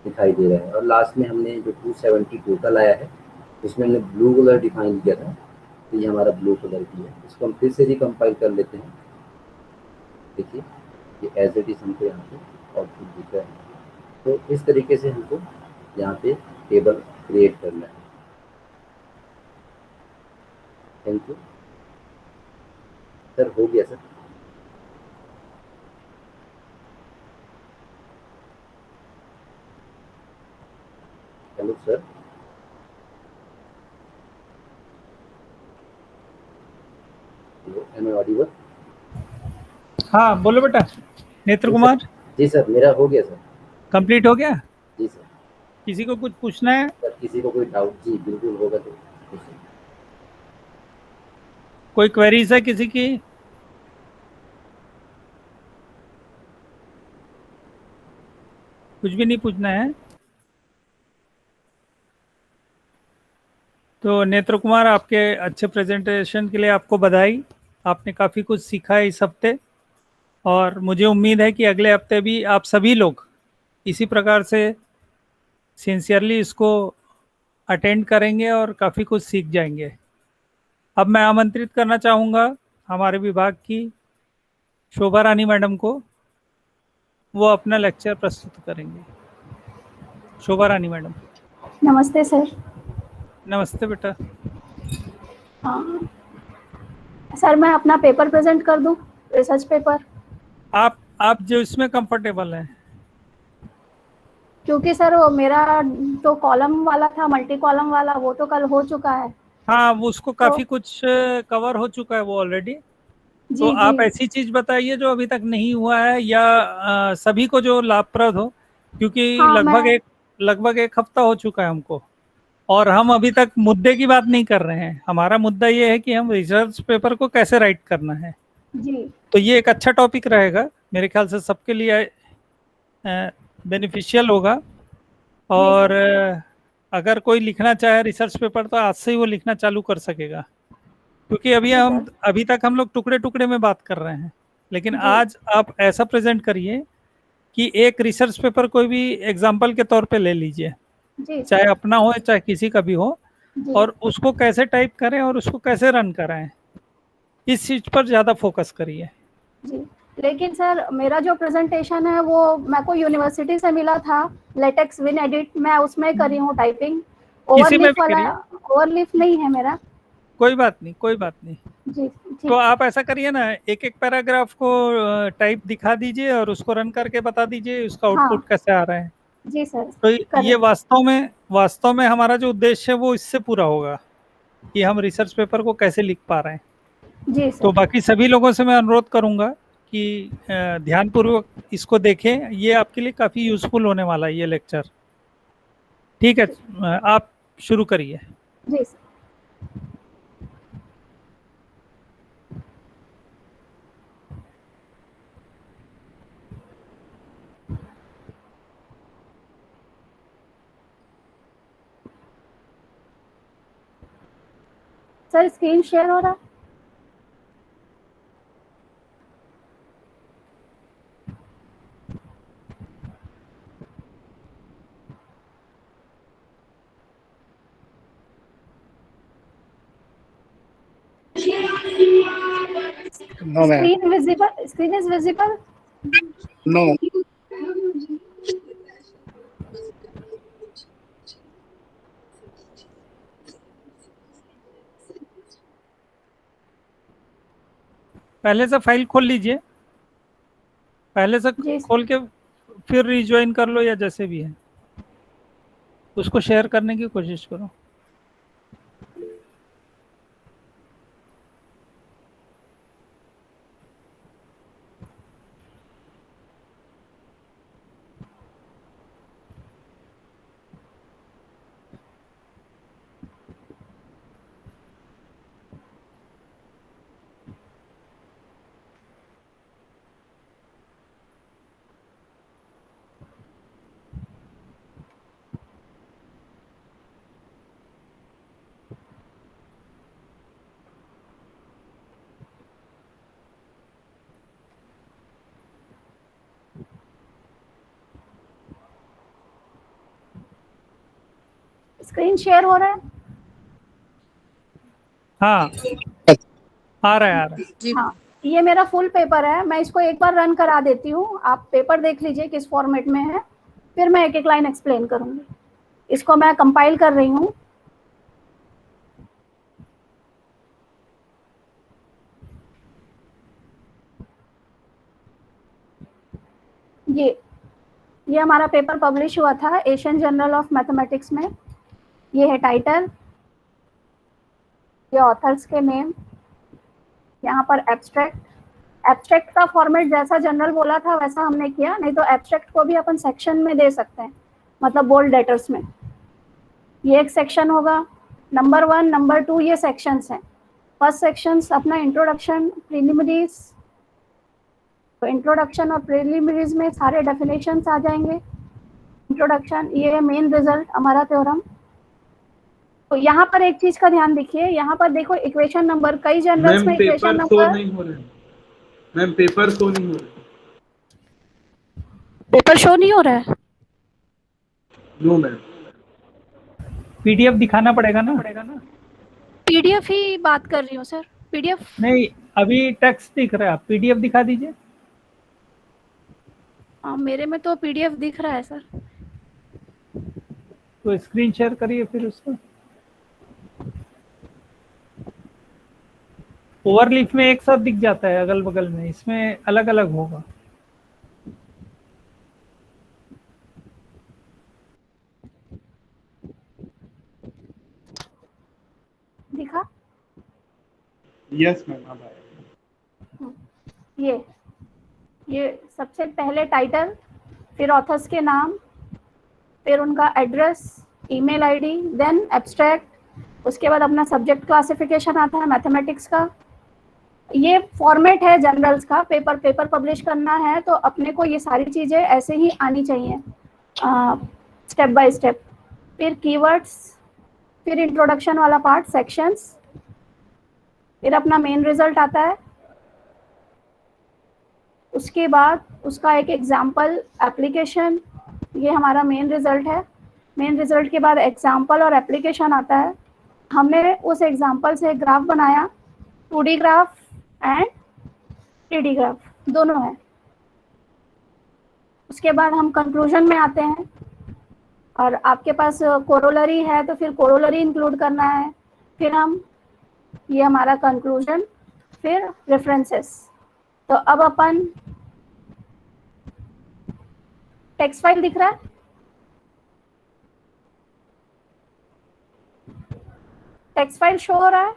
दिखाई दे रहा है। और लास्ट में हमने जो 270 टोटल आया है उसमें हमने ब्लू कलर डिफाइन किया था, तो ये हमारा ब्लू कलर भी है। इसको हम फिर से रिकम्पाइल कर लेते हैं। देखिए ये एज इट इज हमको यहाँ पे आउटपुट दिख रहा है। तो इस तरीके से हमको यहाँ पे टेबल क्रिएट करना है। थैंक यू सर, हो गया sir. Hello sir, hello, am I audible? हाँ बोलो बेटा। नेत्र कुमार, जी सर, मेरा हो गया सर। कंप्लीट हो गया? जी सर। किसी को कुछ पूछना है? सर किसी को कोई डाउट? जी बिल्कुल होगा तो पूछिए। कोई क्वेरीज है किसी की? कुछ भी नहीं पूछना है? तो नेत्र कुमार, आपके अच्छे प्रेजेंटेशन के लिए आपको बधाई। आपने काफ़ी कुछ सीखा है इस हफ्ते, और मुझे उम्मीद है कि अगले हफ्ते भी आप सभी लोग इसी प्रकार से सिंसियरली इसको अटेंड करेंगे और काफ़ी कुछ सीख जाएंगे। अब मैं आमंत्रित करना चाहूँगा हमारे विभाग की शोभा रानी मैडम को, वो अपना लेक्चर प्रस्तुत करेंगे। शोभा रानी मैडम। नमस्ते सर। नमस्ते बेटा। हाँ सर, मैं अपना पेपर प्रेजेंट कर दूं, रिसर्च पेपर? आप जो इसमें कंफर्टेबल हैं। क्योंकि सर वो मेरा तो कॉलम वाला था, मल्टी कॉलम वाला, वो तो कल हो चुका है। हाँ, वो उसको काफ़ी कुछ कवर हो चुका है वो ऑलरेडी। तो जी आप जी ऐसी चीज बताइए जो अभी तक नहीं हुआ है, या सभी को जो लाभप्रद हो, क्योंकि हाँ। लगभग एक हफ्ता हो चुका है हमको, और हम अभी तक मुद्दे की बात नहीं कर रहे हैं। हमारा मुद्दा ये है कि हम रिसर्च पेपर को कैसे राइट करना है। जी तो ये एक अच्छा टॉपिक रहेगा मेरे ख्याल से, सबके लिए बेनिफिशियल होगा। जी और सर। अगर कोई लिखना चाहे रिसर्च पेपर तो आज से ही वो लिखना चालू कर सकेगा, क्योंकि जी सर। अभी तक हम लोग टुकड़े टुकड़े में बात कर रहे हैं। लेकिन जी आज आप ऐसा प्रेजेंट करिए कि एक रिसर्च पेपर कोई भी एग्जाम्पल के तौर पे ले लीजिए, जी चाहे सर। अपना हो चाहे किसी का भी हो, जी और उसको कैसे टाइप करें और उसको कैसे रन कराएं, इस चीज पर ज़्यादा फोकस करिए। जी। लेकिन सर मेरा जो प्रेजेंटेशन है वो मेरे को यूनिवर्सिटी से मिला था, लेटेक्स विन एडिट, मैं उसमें करी हूँ टाइपिंग। किसी में ओवरलीफ भी वाला, करिए, ओवरलीफ नहीं है मेरा। कोई बात नहीं, कोई बात नहीं। जी तो ठीक। आप ऐसा करिए ना, एक एक पैराग्राफ को टाइप दिखा दीजिए और उसको रन करके बता दीजिए उसका हाँ आउटपुट कैसे आ रहा है। जी सर। तो ये करें। वास्तव में हमारा जो उद्देश्य है वो इससे पूरा होगा कि हम रिसर्च पेपर को कैसे लिख पा रहे हैं। जी तो सर। बाकी सभी लोगों से मैं अनुरोध करूंगा कि ध्यानपूर्वक इसको देखें, ये आपके लिए काफ़ी यूजफुल होने वाला है ये लेक्चर। ठीक है, आप शुरू करिए। जी सर। सर स्क्रीन शेयर हो रहा है? No, ma'am. Screen visible? Screen is visible? No. पहले से फाइल खोल लीजिए, पहले से जी। खोल के फिर रिज्वाइन कर लो या जैसे भी है, उसको शेयर करने की कोशिश करो। स्क्रीन शेयर हो रहा है? हाँ, आ रहा है, आ रहा है। हाँ, ये मेरा फुल पेपर है, मैं इसको एक बार रन करा देती हूँ, आप पेपर देख लीजिए किस फॉर्मेट में है, फिर मैं एक एक लाइन एक्सप्लेन करूंगी। इसको मैं कंपाइल कर रही हूँ। ये हमारा पेपर पब्लिश हुआ था एशियन जर्नल ऑफ मैथमेटिक्स में। ये है टाइटल, ये ऑथर्स के नेम, यहाँ पर एब्स्ट्रैक्ट। एब्स्ट्रैक्ट का फॉर्मेट जैसा जनरल बोला था वैसा हमने किया, नहीं तो एब्स्ट्रैक्ट को भी अपन सेक्शन में दे सकते हैं, मतलब बोल्ड लेटर्स में। ये एक सेक्शन होगा, नंबर 1, नंबर 2 ये सेक्शंस हैं। फर्स्ट सेक्शंस अपना इंट्रोडक्शन, प्रीलिमिनरीज। तो इंट्रोडक्शन और प्रीलिमिनरीज में सारे डेफिनेशंस आ जाएंगे। इंट्रोडक्शन, ये मेन रिजल्ट हमारा थ्योरम। तो यहाँ पर एक चीज का ध्यान देखिए, यहाँ पर देखो इक्वेशन नंबर, कई जनरल्स में इक्वेशन नंबर। नहीं हो रहे मैम, पेपर शो नहीं हो रहे। पेपर शो नहीं हो रहा है? No ma'am. पीडीएफ दिखाना पड़ेगा ना। पीडीएफ ही बात कर रही हूँ सर, पीडीएफ। नहीं, अभी टेक्स्ट दिख रहा है, आप पीडीएफ दिखा दीजिए। मेरे में तो पीडीएफ दिख रहा है सर। तो स्क्रीन शेयर करिए फिर उसको। ओवरलीफ में एक साथ दिख जाता है अगल बगल में, इसमें अलग अलग होगा। दिखा? यस मैम, अब आया। ये सबसे पहले टाइटल, फिर ऑथर्स के नाम, फिर उनका address, email ID, then abstract. उसके बाद अपना सब्जेक्ट क्लासिफिकेशन आता है मैथमेटिक्स का। ये फॉर्मेट है जनरल्स का, पेपर पब्लिश करना है तो अपने को ये सारी चीज़ें ऐसे ही आनी चाहिए, स्टेप बाय स्टेप। फिर कीवर्ड्स, फिर इंट्रोडक्शन वाला पार्ट, सेक्शंस, फिर अपना मेन रिजल्ट आता है। उसके बाद उसका एक एग्जाम्पल एप्लीकेशन, ये हमारा मेन रिजल्ट है। मेन रिजल्ट के बाद एग्जाम्पल और एप्लीकेशन आता है। हमने उस एग्जाम्पल से ग्राफ बनाया, 2D graph and 3D graph दोनों है। उसके बाद हम कंक्लूजन में आते हैं, और आपके पास कोरोलरी है तो फिर कोरोलरी इंक्लूड करना है। फिर हम, ये हमारा कंक्लूजन, फिर रेफरेंसेस। तो अब अपन, टेक्स्ट फाइल दिख रहा है? टेक्स्ट फाइल शो हो रहा है?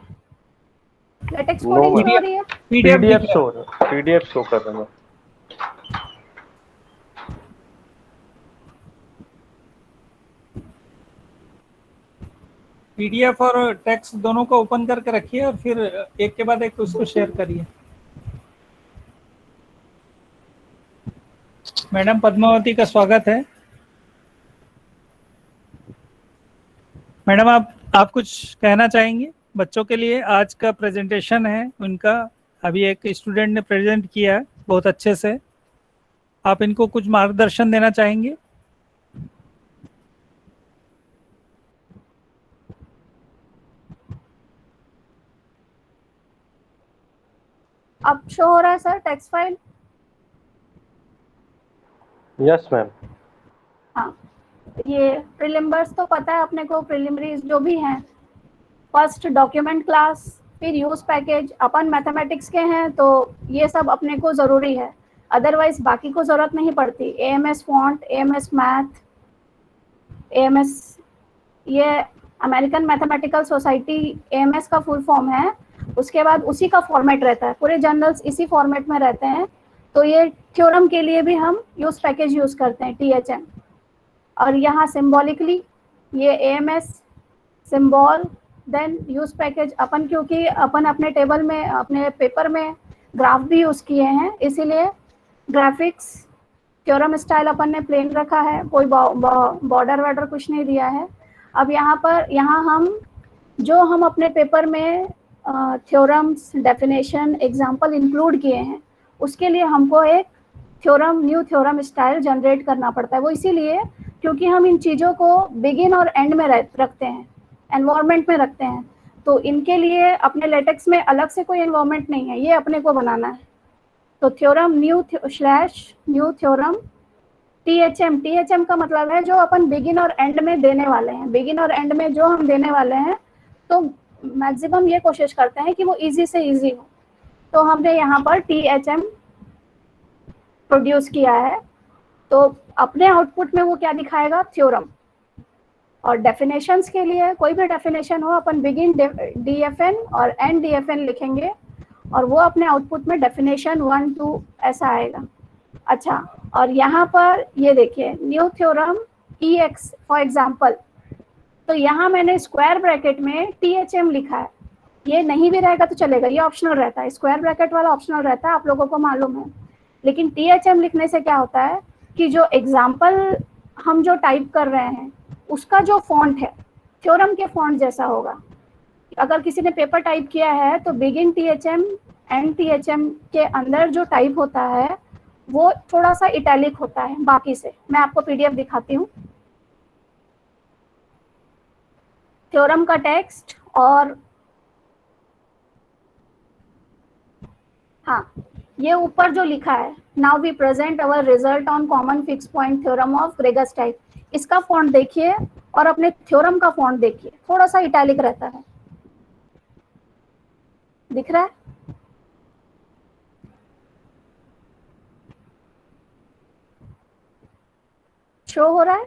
लेटेक्स कोडिंग शो हो रही है? पीडीएफ शो पीडीएफ शो कर रहा है। पीडीएफ और टेक्स्ट दोनों को ओपन करके रखिए और फिर एक के बाद एक उसको शेयर करिए। मैडम पद्मावती का स्वागत है। मैडम आप कुछ कहना चाहेंगे बच्चों के लिए? आज का प्रेजेंटेशन है उनका, अभी एक स्टूडेंट ने प्रेजेंट किया है बहुत अच्छे से, आप इनको कुछ मार्गदर्शन देना चाहेंगे? अब शो हो रहा है sir text file? Yes ma'am. हाँ, ये प्रीलिम्बर्स तो पता है अपने को, प्रीलिमरीज जो भी हैं, फर्स्ट डॉक्यूमेंट क्लास, फिर यूज पैकेज। अपन मैथमेटिक्स के हैं तो ये सब अपने को ज़रूरी है, अदरवाइज बाकी को ज़रूरत नहीं पड़ती। AMS font, AMS math, AMS ये अमेरिकन मैथमेटिकल सोसाइटी AMS का फुल फॉर्म है। उसके बाद उसी का फॉर्मेट रहता है, पूरे जर्नल्स इसी फॉर्मेट में रहते हैं। तो ये थ्योरम के लिए भी हम यूज पैकेज यूज़ करते हैं, THM। और यहाँ सिम्बॉलिकली ये AMS symbol, then use package. अपन क्योंकि अपन अपने टेबल में, अपने पेपर में ग्राफ भी यूज़ किए हैं, इसीलिए ग्राफिक्स थ्योरम स्टाइल अपन ने प्लेन रखा है, कोई बॉर्डर वार्डर कुछ नहीं दिया है। अब यहाँ हम जो हम अपने पेपर में थ्योरम्स, डेफिनेशन, एग्जाम्पल इंक्लूड किए हैं, उसके लिए हमको एक theorem, new theorem style generate करना पड़ता है। वो इसीलिए क्योंकि हम इन चीज़ों को बिगिन और एंड में रखते हैं, एनवायरनमेंट में रखते हैं। तो इनके लिए अपने लेटेक्स में अलग से कोई एनवायरनमेंट नहीं है, ये अपने को बनाना है। तो थ्योरम न्यू थ्योरम THM का मतलब है जो अपन बिगिन और एंड में देने वाले हैं। बिगिन और एंड में जो हम देने वाले हैं, तो मैक्सिमम ये कोशिश करते हैं कि वो इजी से इजी हो। तो हमने यहाँ पर THM प्रोड्यूस किया है। तो अपने आउटपुट में वो क्या दिखाएगा? थ्योरम। और डेफिनेशंस के लिए कोई भी डेफिनेशन हो, अपन बिगिन DFN और एंड DFN लिखेंगे और वो अपने आउटपुट में डेफिनेशन 1, 2 ऐसा आएगा। अच्छा, और यहाँ पर ये देखिए new theorem EX for example, तो यहाँ मैंने स्क्वायर ब्रैकेट में THM लिखा है। ये नहीं भी रहेगा तो चलेगा, ये ऑप्शनल रहता है, स्क्वायर ब्रैकेट वाला ऑप्शनल रहता है, आप लोगों को मालूम है। लेकिन THM लिखने से क्या होता है कि जो एग्जाम्पल हम जो टाइप कर रहे हैं उसका जो फॉन्ट है थ्योरम के फॉन्ट जैसा होगा। अगर किसी ने पेपर टाइप किया है तो बिगिन THM एंड THM के अंदर जो टाइप होता है वो थोड़ा सा इटैलिक होता है बाकी से। मैं आपको PDF दिखाती हूँ, थ्योरम का टेक्स्ट। और हाँ, ये ऊपर जो लिखा है, now we present our result on common fix point theorem of Gregus type, इसका फॉन्ट देखिए और अपने थ्योरम का फॉन्ट देखिए, थोड़ा सा इटैलिक रहता है, दिख रहा है? शो हो रहा है?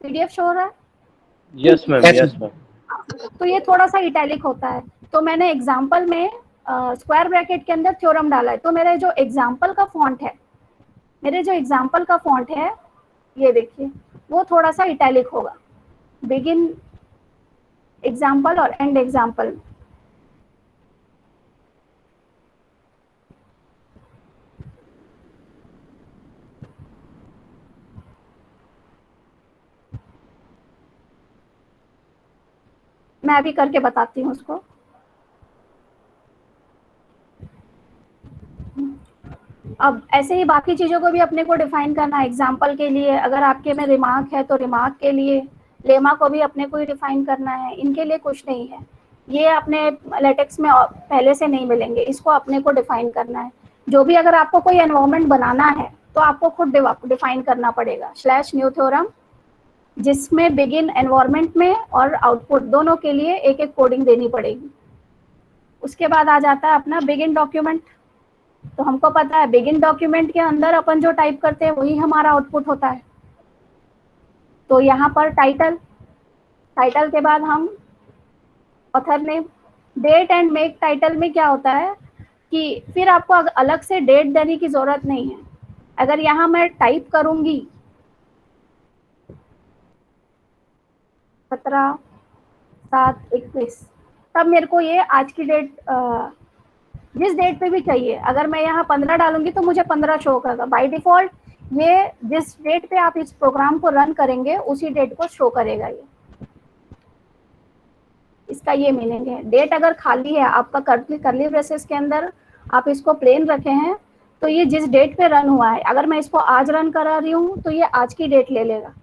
PDF शो हो रहा है? Yes ma'am, yes ma'am. तो ये थोड़ा सा इटैलिक होता है। तो मैंने एग्जाम्पल में स्क्वायर ब्रैकेट के अंदर थ्योरम डाला है, तो मेरे जो एग्जाम्पल का फॉन्ट है, ये देखिए वो थोड़ा सा इटैलिक होगा बिगिन एग्जाम्पल और एंड एग्जाम्पल। मैं अभी करके बताती हूँ उसको। अब ऐसे ही बाकी चीज़ों को भी अपने को डिफाइन करना है। एग्जाम्पल के लिए अगर आपके में रिमार्क है तो रिमार्क के लिए लेमा को भी अपने को ही डिफाइन करना है। इनके लिए कुछ नहीं है, ये अपने लेटेक्स में पहले से नहीं मिलेंगे, इसको अपने को डिफाइन करना है। जो भी अगर आपको कोई एनवायरनमेंट बनाना है तो आपको खुद डिफाइन करना पड़ेगा। /न्यू थ्योरम, जिसमें बिगिन एनवायरनमेंट में और आउटपुट दोनों के लिए एक एक कोडिंग देनी पड़ेगी। उसके बाद आ जाता है अपना बिगिन डॉक्यूमेंट। तो हमको पता है बिगिन डॉक्यूमेंट के अंदर अपन जो टाइप करते हैं वही हमारा आउटपुट होता है। तो यहाँ पर टाइटल के बाद हम author name, date and make. Title में क्या होता है कि फिर आपको अलग से डेट देने की जरूरत नहीं है। अगर यहाँ मैं टाइप करूंगी 17/7/21, तब मेरे को ये आज की डेट जिस डेट पे भी चाहिए। अगर मैं यहाँ 15 डालूंगी तो मुझे 15 शो करेगा। बाय डिफॉल्ट ये जिस डेट पे आप इस प्रोग्राम को रन करेंगे उसी डेट को शो करेगा। ये इसका ये मीनिंग है। डेट अगर खाली है आपका कर्ली ब्रेसेस के अंदर, आप इसको प्लेन रखे हैं, तो ये जिस डेट पे रन हुआ है, अगर मैं इसको आज रन करा रही हूँ तो ये आज की डेट ले लेगा।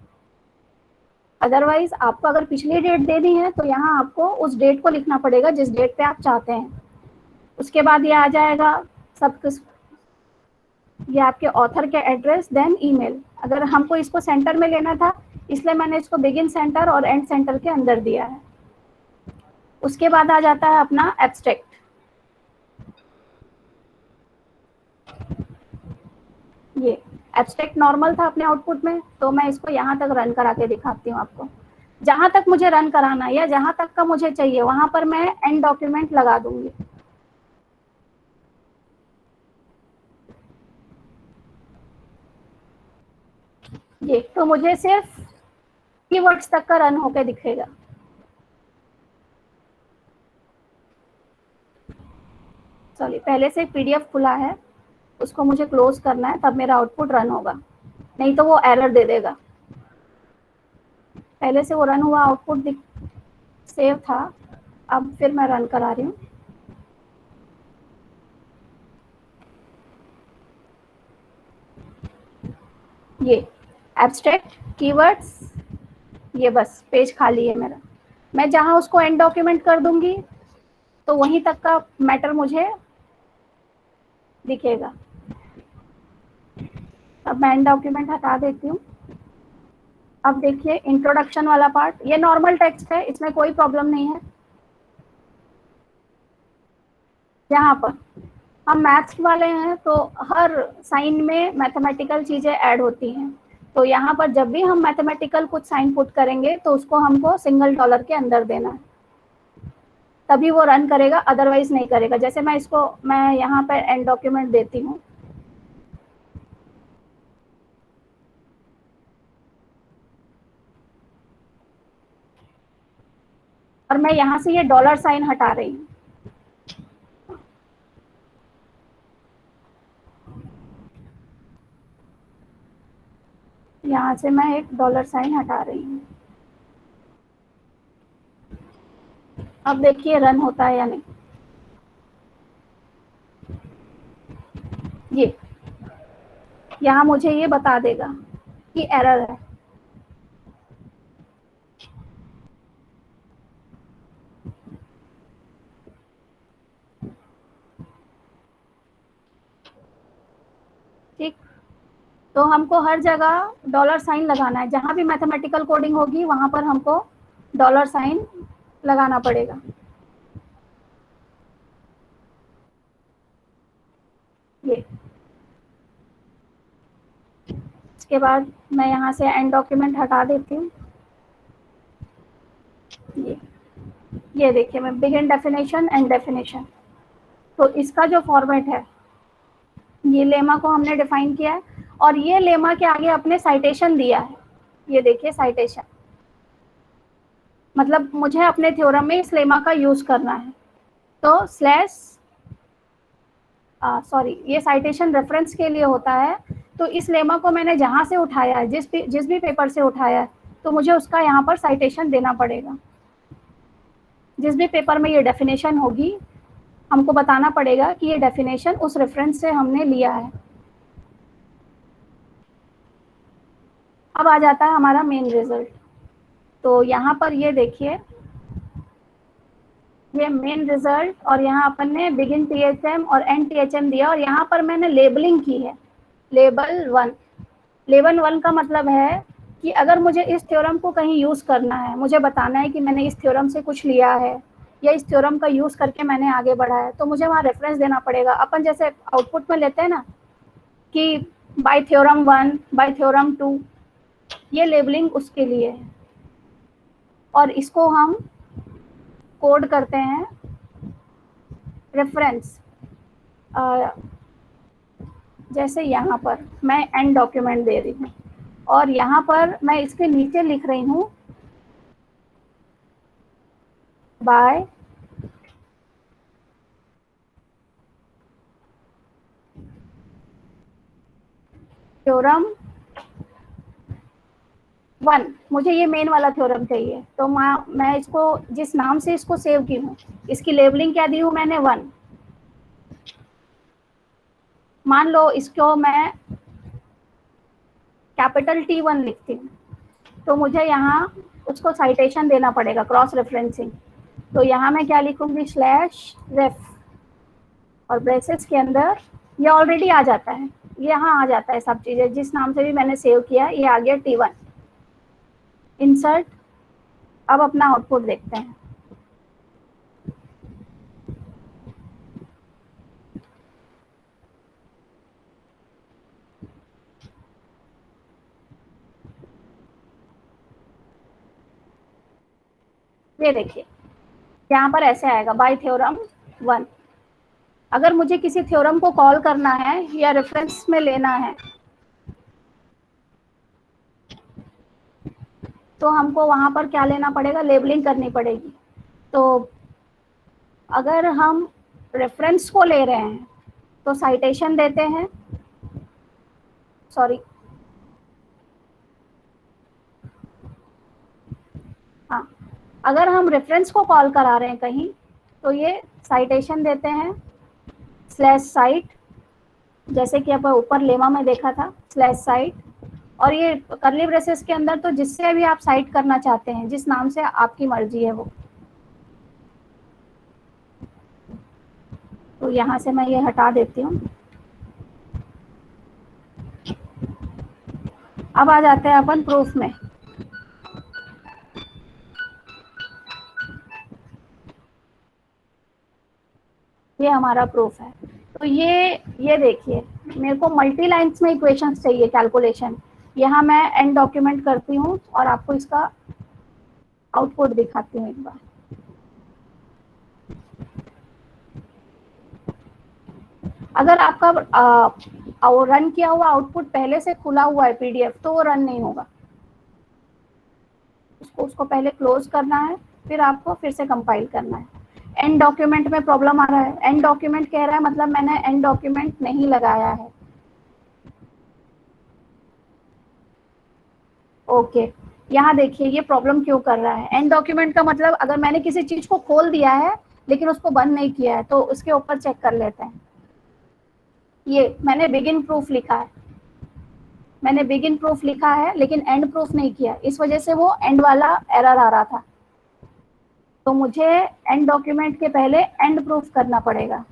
अदरवाइज आपको अगर पिछली डेट देनी है तो यहाँ आपको उस डेट को लिखना पड़ेगा जिस डेट पे आप चाहते हैं। उसके बाद ये आ जाएगा सब कुछ, ये आपके ऑथर के एड्रेस, देन ईमेल। अगर हमको इसको सेंटर में लेना था इसलिए मैंने इसको बिगिन सेंटर और एंड सेंटर के अंदर दिया है। उसके बाद आ जाता है अपना एब्स्ट्रैक्ट। ये एब्स्ट्रैक्ट नॉर्मल था अपने आउटपुट में, तो मैं इसको यहाँ तक रन करा के दिखाती हूँ आपको। जहाँ तक मुझे रन कराना है या जहाँ तक का मुझे चाहिए वहाँ पर मैं एंड डॉक्यूमेंट लगा दूंगी। ये तो मुझे सिर्फ कीवर्ड्स तक का रन होके दिखेगा। सॉरी, पहले से पीडीएफ खुला है, उसको मुझे क्लोज करना है, तब मेरा आउटपुट रन होगा, नहीं तो वो एरर दे देगा। पहले से वो रन हुआ आउटपुट सेव था, अब फिर मैं रन करा रही हूँ। ये एब्स्ट्रैक्ट कीवर्ड्स, ये बस पेज खाली है मेरा। मैं जहाँ उसको एंड डॉक्यूमेंट कर दूंगी तो वहीं तक का मैटर मुझे दिखेगा। अब मैं एंड डॉक्यूमेंट हटा देती हूँ। अब देखिए इंट्रोडक्शन वाला पार्ट, ये नॉर्मल टेक्स्ट है, इसमें कोई प्रॉब्लम नहीं है। यहाँ पर हम मैथ्स वाले हैं तो हर साइन में मैथमेटिकल चीज़ें ऐड होती हैं, तो यहाँ पर जब भी हम मैथमेटिकल कुछ साइन पुट करेंगे तो उसको हमको सिंगल डॉलर के अंदर देना है, तभी वो रन करेगा, अदरवाइज नहीं करेगा। जैसे मैं यहाँ पर एंड डॉक्यूमेंट देती हूँ, और मैं यहाँ से ये डॉलर साइन हटा रही हूँ। यहाँ से मैं एक डॉलर साइन हटा रही हूँ। अब देखिए रन होता है या नहीं। ये यहाँ मुझे ये बता देगा कि एरर है। ठीक, तो हमको हर जगह डॉलर साइन लगाना है, जहाँ भी मैथमेटिकल कोडिंग होगी वहाँ पर हमको डॉलर साइन लगाना पड़ेगा। ये इसके बाद मैं यहाँ से एंड डॉक्यूमेंट हटा देती हूँ। ये देखिए मैं बिगिन डेफिनेशन एंड डेफिनेशन, तो इसका जो फॉर्मेट है, ये लेमा को हमने डिफाइन किया है और ये लेमा के आगे अपने साइटेशन दिया है। ये देखिए साइटेशन, मतलब मुझे अपने थ्योरम में इस लेमा का यूज करना है, तो ये साइटेशन रेफरेंस के लिए होता है। तो इस लेमा को मैंने जहाँ से उठाया है, जिस भी पेपर से उठाया है, तो मुझे उसका यहाँ पर साइटेशन देना पड़ेगा। जिस भी पेपर में ये डेफिनेशन होगी हमको बताना पड़ेगा कि ये डेफिनेशन उस रेफरेंस से हमने लिया है। अब आ जाता है हमारा मेन रिजल्ट। तो यहाँ पर ये देखिए, ये मेन रिजल्ट, और यहाँ अपन ने बिगिन THM और एंड THM दिया, और यहाँ पर मैंने लेबलिंग की है, लेबल 1। लेबल 1 का मतलब है कि अगर मुझे इस थ्योरम को कहीं यूज़ करना है, मुझे बताना है कि मैंने इस थ्योरम से कुछ लिया है या इस थ्योरम का यूज़ करके मैंने आगे बढ़ा है, तो मुझे वहाँ रेफरेंस देना पड़ेगा। अपन जैसे आउटपुट में लेते हैं ना कि बाय थ्योरम 1, बाय थ्योरम 2, ये लेबलिंग उसके लिए है। और इसको हम कोड करते हैं रेफरेंस। जैसे यहाँ पर मैं एंड डॉक्यूमेंट दे रही हूँ और यहाँ पर मैं इसके नीचे लिख रही हूँ बाय थ्योरम 1। मुझे ये मेन वाला थ्योरम चाहिए, तो मैं इसको जिस नाम से इसको सेव की हूँ, इसकी लेबलिंग क्या दी हूँ मैंने, 1। मान लो इसको मैं कैपिटल T1 लिखती हूँ, तो मुझे यहाँ उसको साइटेशन देना पड़ेगा, क्रॉस रेफरेंसिंग। तो यहाँ मैं क्या लिखूँगी, /ref, और ब्रेसेस के अंदर ये ऑलरेडी आ जाता है, यहाँ आ जाता है सब चीज़ें जिस नाम से भी मैंने सेव किया, ये आ गया T1 इंसर्ट। अब अपना आउटपुट देखते हैं। ये देखिए यहाँ पर ऐसे आएगा बाय थ्योरम 1। अगर मुझे किसी थ्योरम को कॉल करना है या रेफरेंस में लेना है तो हमको वहाँ पर क्या लेना पड़ेगा, लेबलिंग करनी पड़ेगी। तो अगर हम रेफरेंस को ले रहे हैं तो साइटेशन देते हैं, सॉरी हाँ, अगर हम रेफरेंस को कॉल करा रहे हैं कहीं तो ये साइटेशन देते हैं /cite, जैसे कि अपन ऊपर लेमा में देखा था /cite, और ये कर्ली ब्रेसेस के अंदर तो जिससे भी आप साइट करना चाहते हैं, जिस नाम से आपकी मर्जी है वो। तो यहाँ से मैं ये हटा देती हूँ। अब आ जाते हैं अपन प्रूफ में। ये हमारा प्रूफ है। तो ये देखिए मेरे को मल्टी लाइन्स में इक्वेशंस चाहिए कैलकुलेशन। यहाँ मैं एंड डॉक्यूमेंट करती हूँ और आपको इसका आउटपुट दिखाती हूँ एक बार। अगर आपका रन किया हुआ आउटपुट पहले से खुला हुआ है पीडीएफ तो वो रन नहीं होगा, उसको पहले क्लोज करना है, फिर आपको फिर से कंपाइल करना है। एंड डॉक्यूमेंट में प्रॉब्लम आ रहा है, एंड डॉक्यूमेंट कह रहा है मतलब मैंने एंड डॉक्यूमेंट नहीं लगाया है। ओके यहाँ देखिए ये प्रॉब्लम क्यों कर रहा है। एंड डॉक्यूमेंट का मतलब अगर मैंने किसी चीज को खोल दिया है लेकिन उसको बंद नहीं किया है तो उसके ऊपर चेक कर लेते हैं। ये मैंने बिगिन प्रूफ लिखा है, मैंने बिगिन प्रूफ लिखा है लेकिन एंड प्रूफ नहीं किया, इस वजह से वो एंड वाला एरर आ रहा था। तो मुझे एंड डॉक्यूमेंट के पहले एंड प्रूफ करना पड़ेगा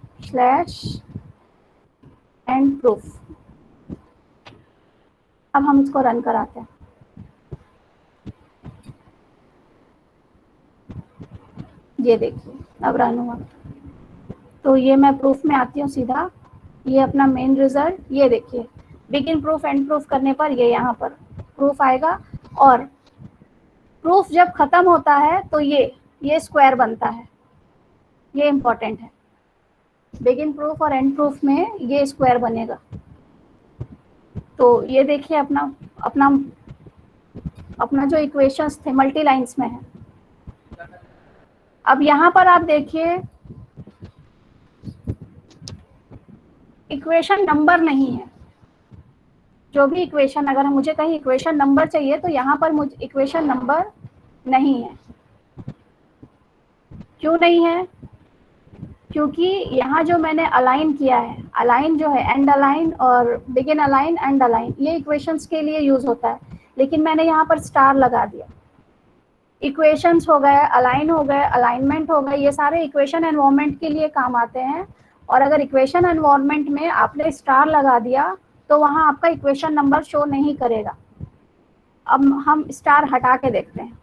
/एंड प्रूफ। अब हम इसको रन कराते हैं। ये देखिए अब रन हुआ। तो ये मैं प्रूफ में आती हूँ सीधा, ये अपना मेन रिजल्ट, ये देखिए बिगिन प्रूफ एंड प्रूफ करने पर ये यहाँ पर प्रूफ आएगा। और प्रूफ जब खत्म होता है तो ये स्क्वायर बनता है, ये इम्पोर्टेंट है। बिगिन प्रूफ और एंड प्रूफ में ये स्क्वायर बनेगा। तो ये देखिए अपना जो इक्वेशंस थे मल्टी लाइन्स में है। अब यहाँ पर आप देखिए इक्वेशन नंबर नहीं है। जो भी इक्वेशन, अगर मुझे कहीं इक्वेशन नंबर चाहिए तो यहाँ पर मुझे इक्वेशन नंबर नहीं है। क्यों नहीं है? क्योंकि यहाँ जो मैंने अलाइन किया है, अलाइन जो है एंड अलाइन और बिगिन अलाइन एंड अलाइन, ये इक्वेशंस के लिए यूज होता है, लेकिन मैंने यहाँ पर स्टार लगा दिया। इक्वेशंस हो गए, अलाइन हो गए, अलाइनमेंट हो गए, ये सारे इक्वेशन एनवायरनमेंट के लिए काम आते हैं। और अगर इक्वेशन एनवायरनमेंट में आपने स्टार लगा दिया तो वहाँ आपका इक्वेशन नंबर शो नहीं करेगा। अब हम स्टार हटा के देखते हैं।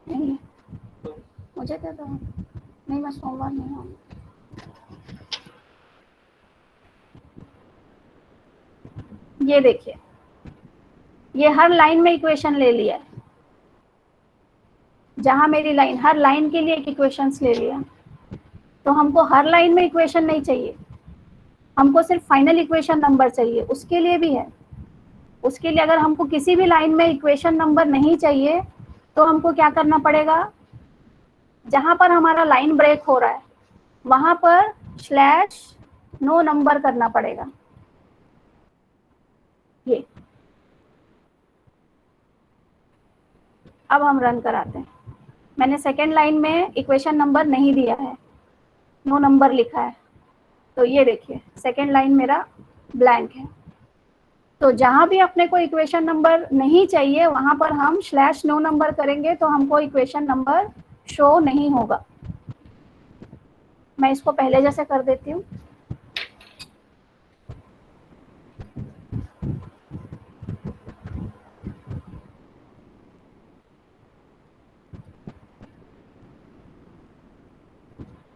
नहीं मुझे क्या था, नहीं मैं सोमवार नहीं हूँ। ये देखिए ये हर लाइन में इक्वेशन ले लिया है, जहां मेरी लाइन, हर लाइन के लिए एक इक्वेशंस ले लिया। तो हमको हर लाइन में इक्वेशन नहीं चाहिए, हमको सिर्फ फाइनल इक्वेशन नंबर चाहिए। उसके लिए भी है, उसके लिए अगर हमको किसी भी लाइन में इक्वेशन नंबर नहीं चाहिए तो हमको क्या करना पड़ेगा, जहां पर हमारा लाइन ब्रेक हो रहा है वहां पर /no नंबर करना पड़ेगा। ये अब हम रन कराते हैं। मैंने सेकेंड लाइन में इक्वेशन नंबर नहीं दिया है, नो नंबर लिखा है। तो ये देखिए सेकेंड लाइन मेरा ब्लैंक है। तो जहां भी अपने को इक्वेशन नंबर नहीं चाहिए वहां पर हम /no नंबर करेंगे तो हमको इक्वेशन नंबर शो नहीं होगा। मैं इसको पहले जैसे कर देती हूँ।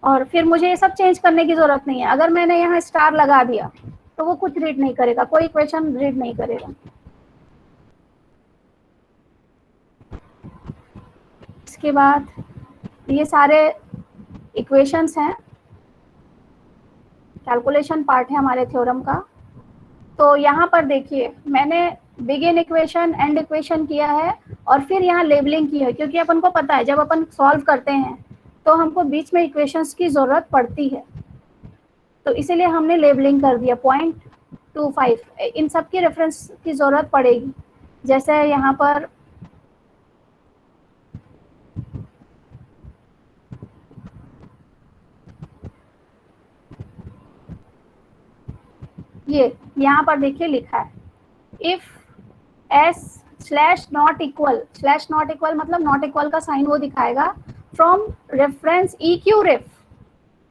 और फिर मुझे ये सब चेंज करने की जरूरत नहीं है। अगर मैंने यहाँ स्टार लगा दिया तो वो कुछ रीड नहीं करेगा, कोई इक्वेशन रीड नहीं करेगा। इसके बाद ये सारे इक्वेशंस हैं, कैलकुलेशन पार्ट है हमारे थ्योरम का। तो यहाँ पर देखिए मैंने बिगिन इक्वेशन एंड इक्वेशन किया है और फिर यहाँ लेबलिंग की है, क्योंकि अपन को पता है जब अपन सॉल्व करते हैं तो हमको बीच में इक्वेशंस की जरूरत पड़ती है, तो इसीलिए हमने लेबलिंग कर दिया 0.25। इन सब की रेफरेंस की जरूरत पड़ेगी। जैसे यहाँ पर ये यहाँ पर देखिए लिखा है इफ s/not equal मतलब नॉट इक्वल का साइन वो दिखाएगा फ्रॉम रेफरेंस EQ_REF।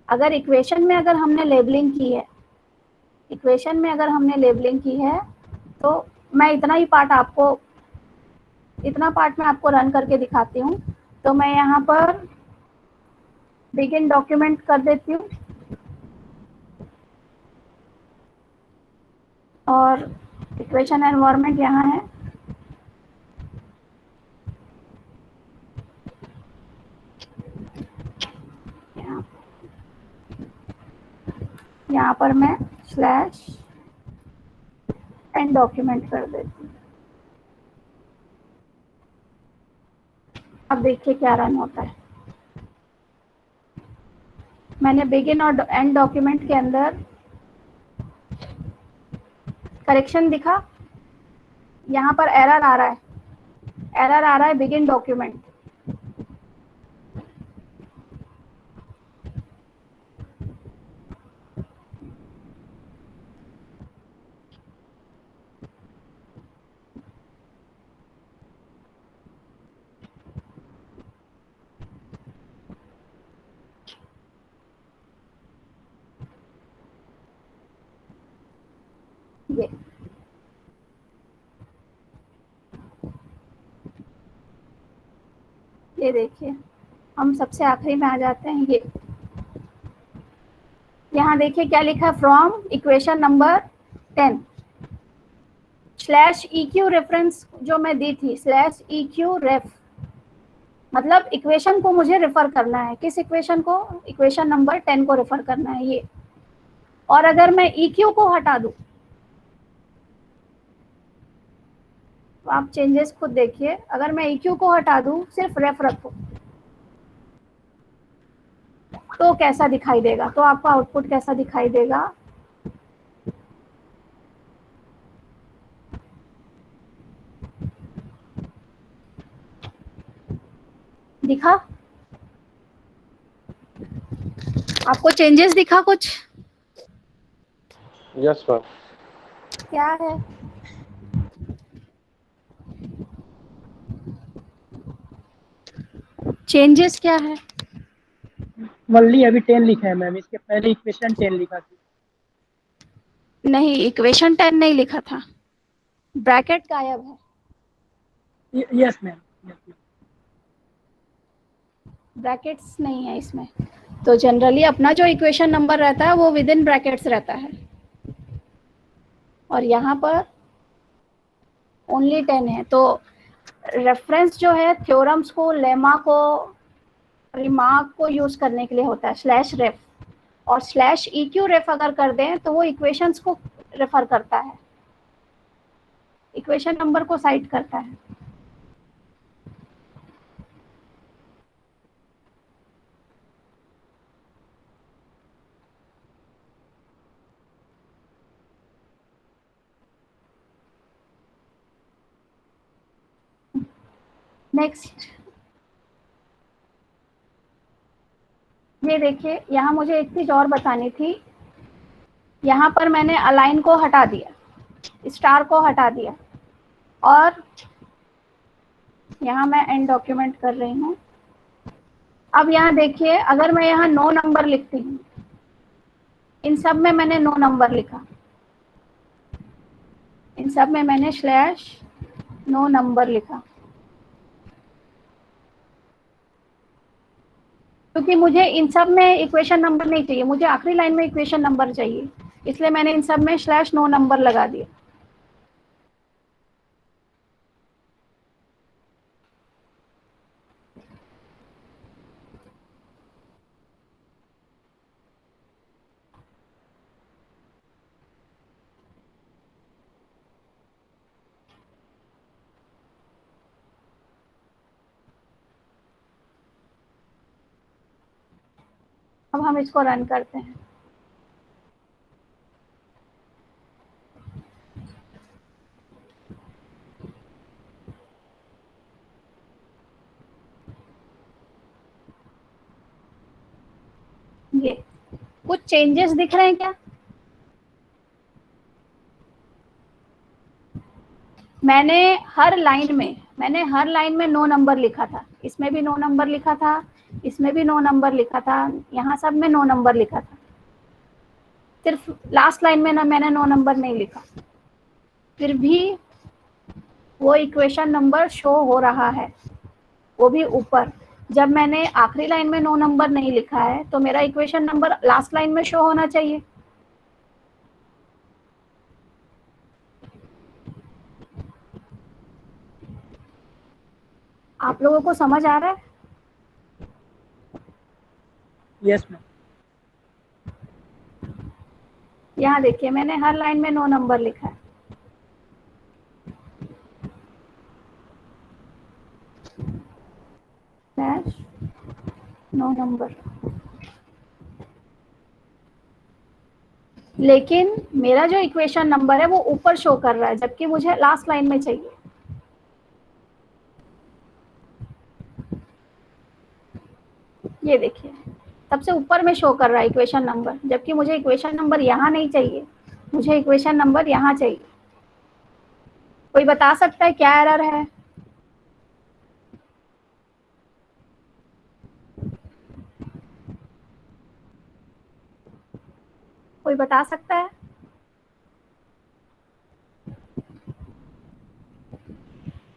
अगर इक्वेशन में अगर हमने लेबलिंग की है, तो मैं इतना पार्ट मैं आपको रन करके दिखाती हूँ। तो मैं यहाँ पर बिगिन डॉक्यूमेंट कर देती हूँ और इक्वेशन एनवायरनमेंट यहाँ है। यहाँ पर मैं /end डॉक्यूमेंट कर देती हूँ। अब देखिए क्या रन होता है। मैंने बिगिन और एंड डॉक्यूमेंट के अंदर करेक्शन दिखा, यहाँ पर एरर आ रहा है बिगिन डॉक्यूमेंट। ये देखिए हम सबसे आखिरी में आ जाते हैं। ये यहाँ देखिए क्या लिखा है, from equation number 10 /EQ reference जो मैं दी थी /EQ_REF, मतलब इक्वेशन को मुझे रेफर करना है। किस इक्वेशन को? इक्वेशन नंबर 10 को रेफर करना है ये। और अगर मैं EQ को हटा दूं तो आप चेंजेस खुद देखिए। अगर मैं EQ को हटा दूं, सिर्फ रेफ रखो तो कैसा दिखाई देगा, तो आपका आउटपुट कैसा दिखाई देगा। दिखा आपको चेंजेस दिखा कुछ? Yes, ma'am. क्या है? चेंजेस क्या है? वनली अभी 10 लिखा है मैम, इसके पहले इक्वेशन 10 लिखा था। नहीं, इक्वेशन 10 नहीं लिखा था, ब्रैकेट गायब है। यस मैम, ब्रैकेट्स नहीं है इसमें। तो जनरली अपना जो इक्वेशन नंबर रहता है वो विद इन ब्रैकेट्स रहता है, और यहाँ पर ओनली 10 है। तो रेफरेंस जो है थ्योरम्स को, लेमा को, रिमार्क को यूज करने के लिए होता है /ref, और /EQ_REF अगर कर दें तो वो इक्वेशंस को रेफर करता है, इक्वेशन नंबर को साइट करता है। नेक्स्ट ये देखिए, यहाँ मुझे एक चीज और बतानी थी। यहाँ पर मैंने अलाइन को हटा दिया, स्टार को हटा दिया और यहाँ मैं एंड डॉक्यूमेंट कर रही हूँ। अब यहाँ देखिए, अगर मैं यहाँ 9 नंबर लिखती हूँ, इन सब में मैंने 9 नंबर लिखा, इन सब में मैंने /9 नंबर लिखा, क्योंकि मुझे इन सब में इक्वेशन नंबर नहीं चाहिए, मुझे आखिरी लाइन में इक्वेशन नंबर चाहिए, इसलिए मैंने इन सब में /9 नंबर लगा दिया। अब हम इसको रन करते हैं। ये कुछ चेंजेस दिख रहे हैं क्या? मैंने हर लाइन में 9 नंबर लिखा था, इसमें भी 9 नंबर लिखा था, इसमें भी 9 नंबर लिखा था, यहाँ सब में 9 नंबर लिखा था, सिर्फ लास्ट लाइन में ना मैंने 9 नंबर नहीं लिखा, फिर भी वो इक्वेशन नंबर शो हो रहा है, वो भी ऊपर। जब मैंने आखिरी लाइन में 9 नंबर नहीं लिखा है तो मेरा इक्वेशन नंबर लास्ट लाइन में शो होना चाहिए। आप लोगों को समझ आ रहा है? Yes ma'am. यहाँ देखिए, मैंने हर लाइन में 9 नंबर लिखा है। /9 नंबर, लेकिन मेरा जो इक्वेशन नंबर है वो ऊपर शो कर रहा है, जबकि मुझे लास्ट लाइन में चाहिए। ये देखिए, सबसे ऊपर में शो कर रहा है इक्वेशन नंबर, जबकि मुझे इक्वेशन नंबर यहाँ नहीं चाहिए, मुझे इक्वेशन नंबर यहाँ चाहिए। कोई बता सकता है क्या एरर है? कोई बता सकता है?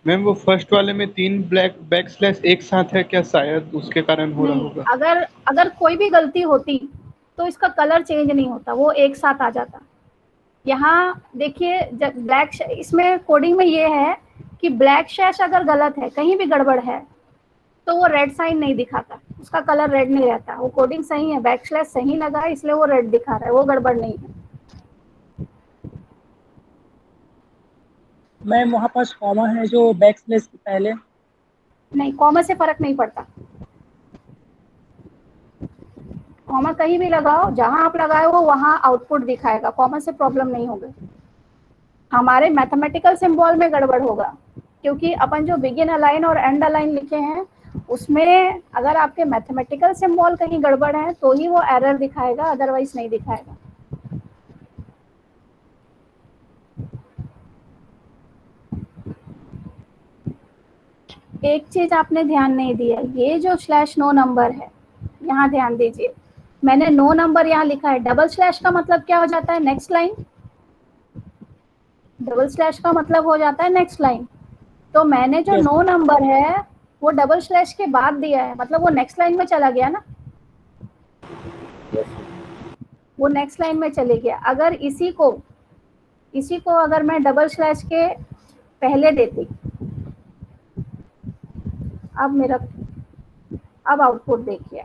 मैम वो फर्स्ट वाले में 3 ब्लैक बैकस्लैश एक साथ है क्या, शायद उसके कारण हो रहा नहीं, होगा। अगर कोई भी गलती होती तो इसका कलर चेंज नहीं होता, वो एक साथ आ जाता। यहाँ देखिए, जब ब्लैक, इसमें कोडिंग में ये है कि ब्लैक शैश अगर गलत है, कहीं भी गड़बड़ है, तो वो रेड साइन नहीं दिखाता, उसका कलर रेड नहीं रहता। वो कोडिंग सही है, बैकस्लैश सही लगा है, इसलिए वो रेड दिखा रहा है, वो गड़बड़ नहीं है। मैम वहाँ पास कॉमा है जो बैकस्लैश के पहले। नहीं, कॉमा से फर्क नहीं पड़ता, कॉमा कहीं भी लगाओ, जहां आप लगाए हो वहां आउटपुट दिखाएगा, कॉमा से प्रॉब्लम नहीं होगा। हमारे मैथमेटिकल सिंबल में गड़बड़ होगा, क्योंकि अपन जो बिगिन अलाइन और एंड अलाइन लिखे हैं उसमें अगर आपके मैथमेटिकल सिंबल कहीं गड़बड़ है तो ही वो एरर दिखाएगा, अदरवाइज नहीं दिखाएगा। एक चीज आपने ध्यान नहीं दिया, ये जो /9 नंबर है, यहाँ ध्यान दीजिए, मैंने 9 नंबर यहाँ लिखा है, डबल स्लैश का मतलब क्या हो जाता है? Next line. डबल स्लैश का मतलब हो जाता है नेक्स्ट लाइन। तो मैंने जो Yes. 9 नंबर है वो डबल स्लैश के बाद दिया है, मतलब वो नेक्स्ट लाइन में चला गया ना, वो नेक्स्ट लाइन में चले गया। अगर इसी को अगर मैं डबल स्लैश के पहले देती, अब आउटपुट देखिए,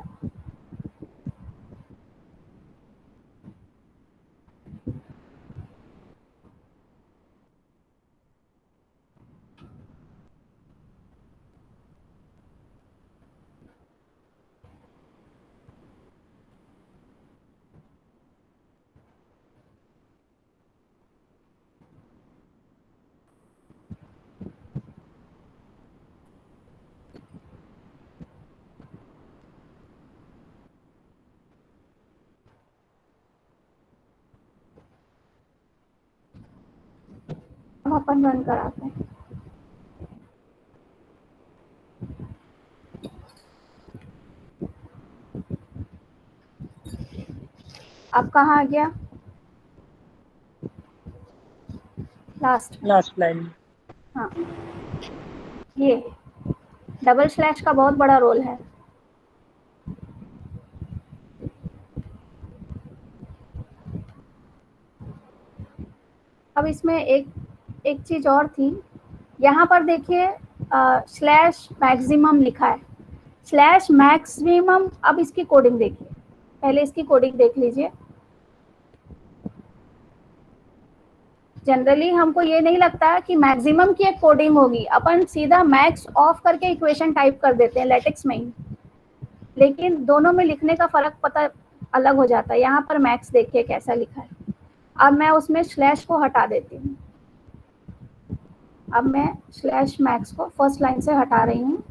अपन रन कराते हैं। अब कहाँ आ गया? Last line. हाँ, ये डबल स्लैश का बहुत बड़ा रोल है। अब इसमें एक चीज और थी, यहाँ पर देखिए स्लैश मैक्सिमम लिखा है, स्लैश मैक्सिमम। अब इसकी कोडिंग देखिए, पहले इसकी कोडिंग देख लीजिए। जनरली हमको ये नहीं लगता कि मैक्सिमम की एक कोडिंग होगी, अपन सीधा मैक्स ऑफ करके इक्वेशन टाइप कर देते हैं लेटेक्स में ही, लेकिन दोनों में लिखने का फर्क पता अलग हो जाता है। यहाँ पर मैक्स देखिए कैसा लिखा है। अब मैं उसमें स्लैश को हटा देती हूँ। अब मैं स्लैश मैक्स को फर्स्ट लाइन से हटा रही हूँ,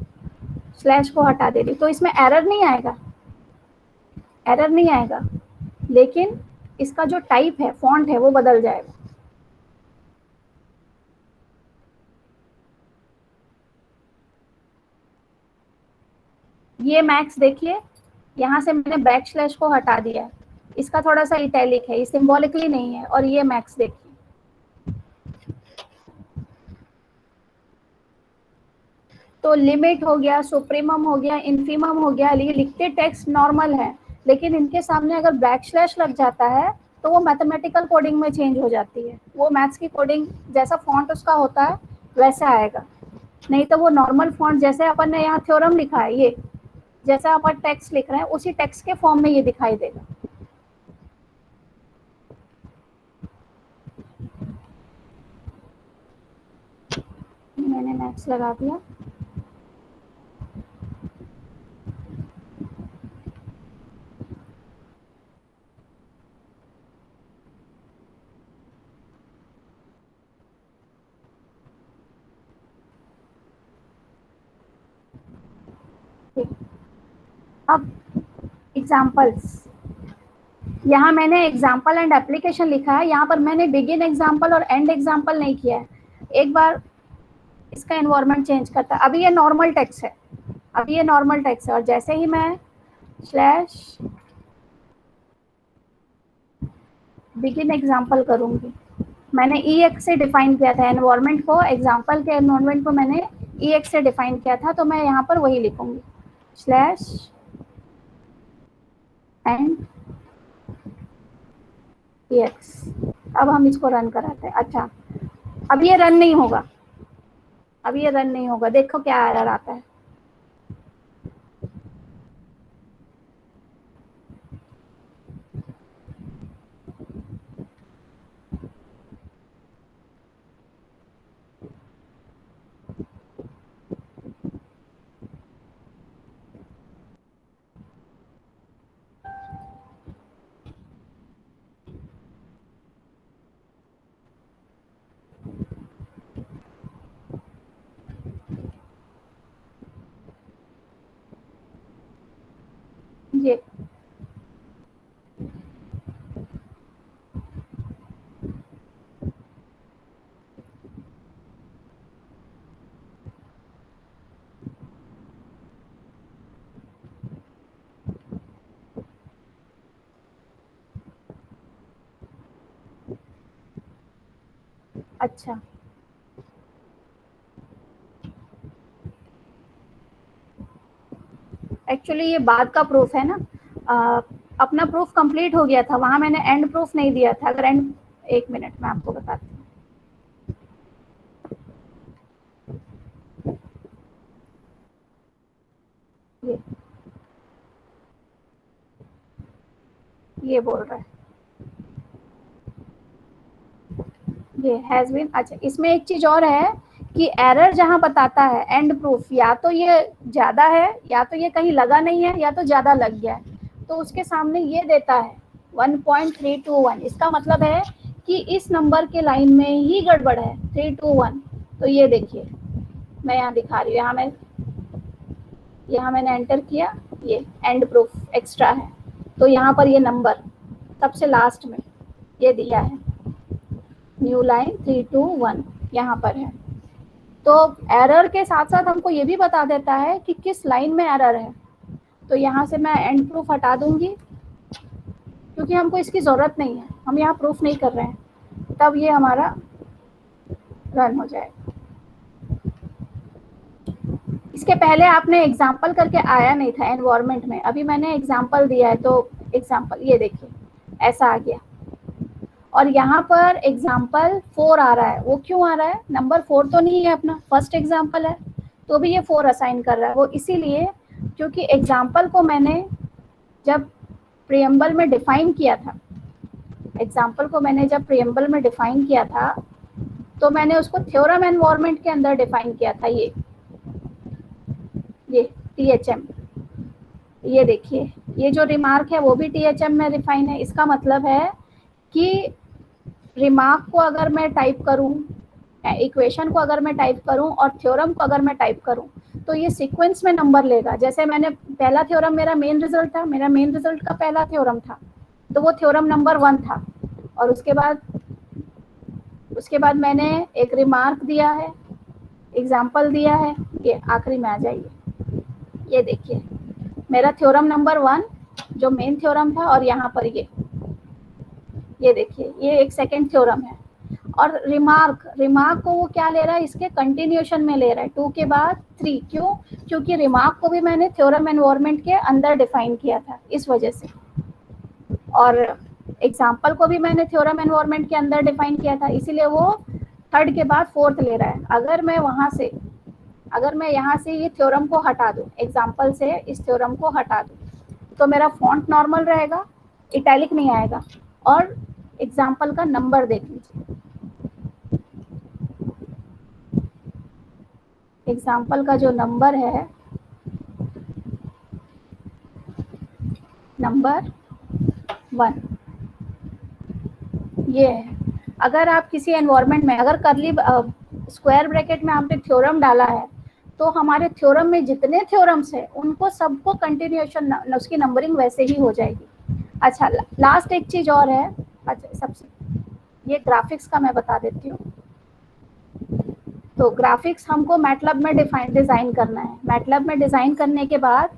स्लैश को हटा दे रही, तो इसमें एरर नहीं आएगा, एरर नहीं आएगा, लेकिन इसका जो टाइप है, फॉन्ट है, वो बदल जाएगा। ये मैक्स देखिए, यहाँ से मैंने बैक स्लैश को हटा दिया है, इसका थोड़ा सा इटैलिक है, ये सिंबॉलिकली नहीं है। और ये मैक्स देखिए, तो लिमिट हो गया, सुप्रीमम हो गया, इन्फीमम हो गया, ये लिखते टेक्स्ट नॉर्मल है, लेकिन इनके सामने अगर बैक स्लैश लग जाता है तो वो मैथमेटिकल कोडिंग में चेंज हो जाती है। वो मैथ्स की कोडिंग जैसा फॉन्ट उसका होता है वैसा आएगा, नहीं तो वो नॉर्मल फॉन्ट जैसे अपन ने यहाँ थ्योरम लिखा है, ये जैसा अपन टेक्स्ट लिख रहे हैं उसी टेक्स्ट के फॉर्म में ये दिखाई देगा। मैंने मैक्स लगा दिया। अब एग्जाम्पल्स, यहाँ मैंने एग्जाम्पल एंड एप्लीकेशन लिखा है, यहाँ पर मैंने बिगिन एग्जाम्पल और एंड एग्जाम्पल नहीं किया है। एक बार इसका एनवायरनमेंट चेंज करता है। अभी ये नॉर्मल टेक्स्ट है, अभी ये नॉर्मल टेक्स्ट है, और जैसे ही मैं स्लैश बिगिन एग्जाम्पल करूँगी, मैंने EX से डिफाइन किया था एनवायरनमेंट को, एग्जाम्पल के एनवायरनमेंट को मैंने EX से डिफाइन किया था, तो मैं यहाँ पर वही लिखूंगी, स्लैश एंड EX। अब हम इसको रन कराते हैं। अच्छा, अब ये रन नहीं होगा, अब ये रन नहीं होगा, देखो क्या एरर आता है। ये अच्छा, एक्चुअली ये बाद का प्रूफ है ना। अपना प्रूफ कंप्लीट हो गया था, वहां मैंने एंड प्रूफ नहीं दिया था। अगर एंड, एक मिनट मैं आपको बताती हूँ। ये बोल रहा है, ये हैज बीन। अच्छा, इसमें एक चीज और है कि एरर जहां बताता है एंड प्रूफ, या तो ये ज्यादा है, या तो ये कहीं लगा नहीं है, या तो ज्यादा लग गया है, तो उसके सामने ये देता है 1.321। इसका मतलब है कि इस नंबर के लाइन में ही गड़बड़ है, 321। तो ये देखिए, मैं यहाँ दिखा रही हूँ, यहाँ मैंने एंटर किया, ये एंड प्रूफ एक्स्ट्रा है, तो यहाँ पर ये नंबर सबसे लास्ट में ये दिया है, न्यू लाइन 321। यहाँ पर है। तो एरर के साथ साथ हमको ये भी बता देता है कि किस लाइन में एरर है। तो यहाँ से मैं एंड प्रूफ हटा दूंगी क्योंकि हमको इसकी ज़रूरत नहीं है, हम यहाँ प्रूफ नहीं कर रहे हैं, तब ये हमारा रन हो जाएगा। इसके पहले आपने एग्जाम्पल करके आया नहीं था एनवायरनमेंट में, अभी मैंने एग्जाम्पल दिया है तो एग्जाम्पल ये देखिए ऐसा आ गया। और यहाँ पर एग्जाम्पल 4 आ रहा है, वो क्यों आ रहा है? नंबर 4 तो नहीं है अपना, फर्स्ट एग्जाम्पल है, तो भी ये 4 असाइन कर रहा है। वो इसीलिए क्योंकि एग्जाम्पल को मैंने जब प्रीएम्बल में डिफाइन किया था, एग्जाम्पल को मैंने जब प्रीएम्बल में डिफाइन किया था तो मैंने उसको थ्योरम एनवायरनमेंट के अंदर डिफाइन किया था। ये THM, ये देखिए ये जो रिमार्क है वो भी THM में डिफाइन है। इसका मतलब है कि रिमार्क को अगर मैं टाइप करूं, इक्वेशन को अगर मैं टाइप करूं और थ्योरम को अगर मैं टाइप करूं तो ये सीक्वेंस में नंबर लेगा। जैसे मैंने पहला थ्योरम मेरा मेन रिजल्ट था, मेरा मेन रिजल्ट का पहला थ्योरम था, तो वो थ्योरम नंबर 1 था। और उसके बाद मैंने एक रिमार्क दिया है, एग्जाम्पल दिया है, ये आखिरी में आ जाइए, ये देखिए मेरा थ्योरम नंबर 1 जो मेन थ्योरम था, और यहाँ पर ये देखिए ये एक सेकंड थ्योरम है। और रिमार्क को वो क्या ले रहा है? इसके कंटिन्यूएशन में ले रहा है, 2 के बाद 3। क्यों? क्योंकि रिमार्क को भी मैंने थ्योरम एनवायरनमेंट के अंदर डिफाइन किया था, इस वजह से। और एग्जाम्पल को भी मैंने थ्योरम एनवायरनमेंट के अंदर डिफाइन किया था, इसीलिए वो 3rd के बाद 4th ले रहा है। अगर मैं यहाँ से ये थ्योरम को हटा दूँ, एग्जाम्पल से इस थ्योरम को हटा दूँ, तो मेरा फॉन्ट नॉर्मल रहेगा, इटैलिक नहीं आएगा। और एग्जाम्पल का नंबर देख लीजिए, एग्जाम्पल का जो नंबर है, नंबर 1 ये है। अगर आप किसी एनवायरनमेंट में अगर करली स्क्वायर ब्रैकेट में आपने थ्योरम डाला है तो हमारे थ्योरम में जितने थ्योरम्स है उनको सबको कंटिन्यूएशन उसकी नंबरिंग वैसे ही हो जाएगी। अच्छा, लास्ट एक चीज और है। अच्छा, सबसे ये ग्राफिक्स का मैं बता देती हूँ। तो ग्राफिक्स हमको मैटलब में डिजाइन करना है। मैटलब में डिजाइन करने के बाद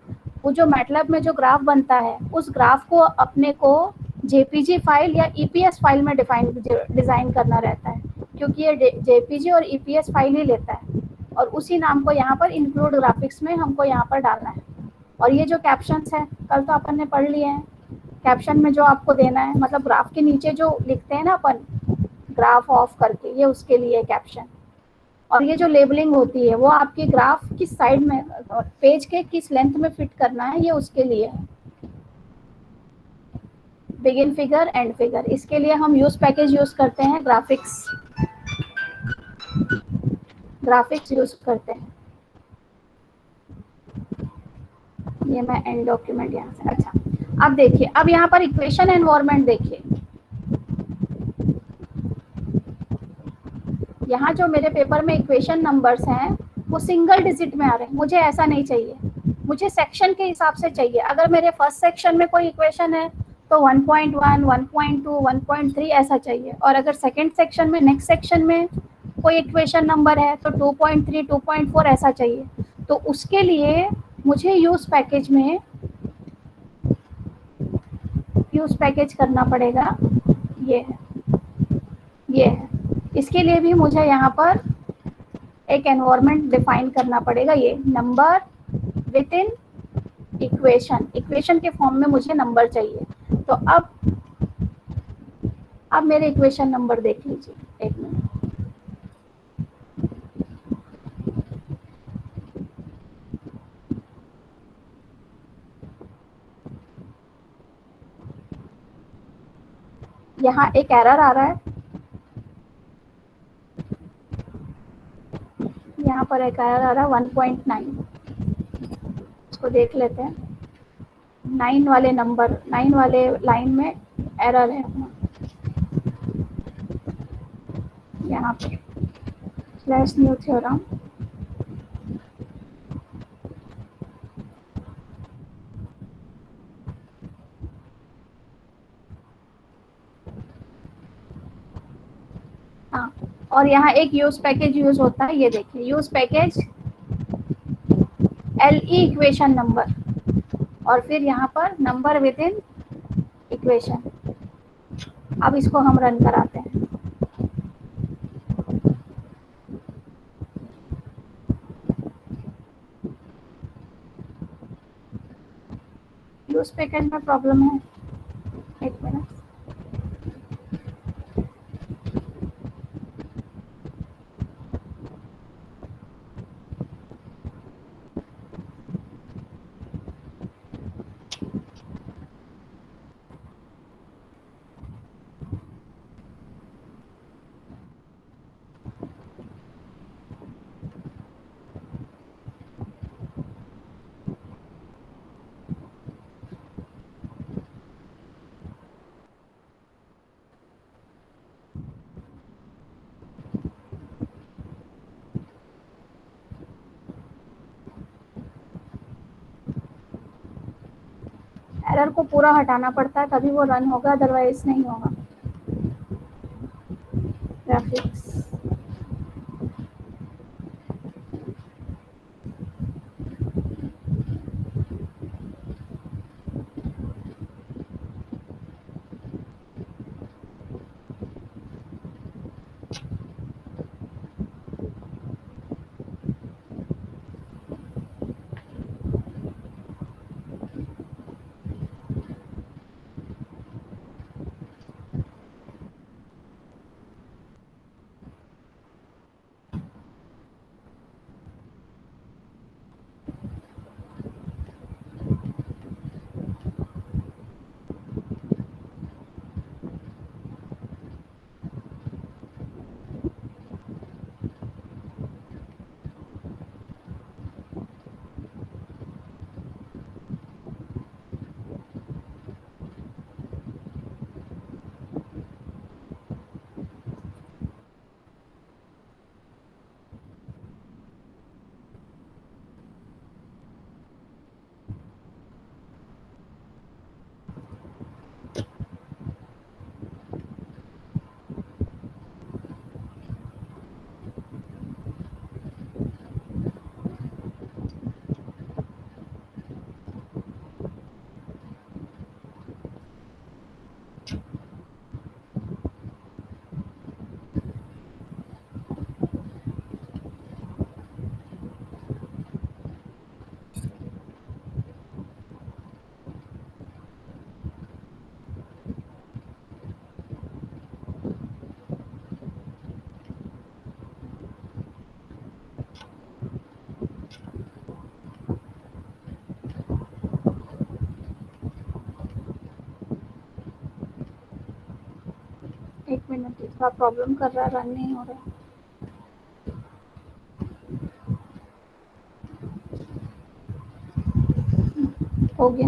वो जो मैटलब में जो ग्राफ बनता है उस ग्राफ को अपने को जेपीजी फाइल या ईपीएस फाइल में डिजाइन करना रहता है, क्योंकि ये जेपीजी और ईपीएस फाइल ही लेता है। और उसी नाम को यहाँ पर इंक्लूड ग्राफिक्स में हमको यहाँ पर डालना है। और ये जो कैप्शंस है कल तो अपन ने पढ़ लिए हैं, कैप्शन में जो आपको देना है, मतलब ग्राफ के नीचे जो लिखते हैं ना अपन ग्राफ ऑफ करके, ये उसके लिए कैप्शन। और ये जो लेबलिंग होती है वो आपके ग्राफ किस साइड में, पेज के किस लेंथ में फिट करना है, ये उसके लिए है। बिगिन फिगर, एंड फिगर, इसके लिए हम यूज पैकेज यूज करते हैं, ग्राफिक्स यूज करते हैं। ये मैं एंड डॉक्यूमेंट यहाँ से। अच्छा, अब देखिए, अब यहाँ पर इक्वेशन एनवायरनमेंट देखिए, यहाँ जो मेरे पेपर में इक्वेशन नंबर्स हैं वो सिंगल डिजिट में आ रहे हैं। मुझे ऐसा नहीं चाहिए, मुझे सेक्शन के हिसाब से चाहिए। अगर मेरे फर्स्ट सेक्शन में कोई इक्वेशन है तो 1.1, 1.2, 1.3 ऐसा चाहिए। और अगर सेकंड सेक्शन में, नेक्स्ट सेक्शन में कोई इक्वेशन नंबर है तो 2.3, 2.4 ऐसा चाहिए। तो उसके लिए मुझे यूज पैकेज में यूज पैकेज करना पड़ेगा। ये है। इसके लिए भी मुझे यहाँ पर एक एनवायरनमेंट डिफाइन करना पड़ेगा। ये नंबर विद इन इक्वेशन के फॉर्म में मुझे नंबर चाहिए। तो अब मेरे इक्वेशन नंबर देख लीजिए, एक मिनट। यहाँ एक एरर आ रहा है, यहाँ पर एक एरर आ रहा है 1.9, इसको देख लेते हैं। 9 वाले नंबर, 9 वाले लाइन में एरर है अपना, यहाँ पे स्लैश न्यू थ्योरम। हाँ, और यहाँ एक यूज पैकेज यूज होता है, ये देखिए use package LE equation number, और फिर यहाँ पर नंबर विद इन इक्वेशन। अब इसको हम रन कराते हैं। यूज पैकेज में प्रॉब्लम है, एक मिनट। एरर को पूरा हटाना पड़ता है तभी वो रन होगा, अदरवाइज नहीं होगा। ग्राफिक्स, एक मिनट, इसका प्रॉब्लम कर रहा है, रन नहीं हो रहा। हो गया।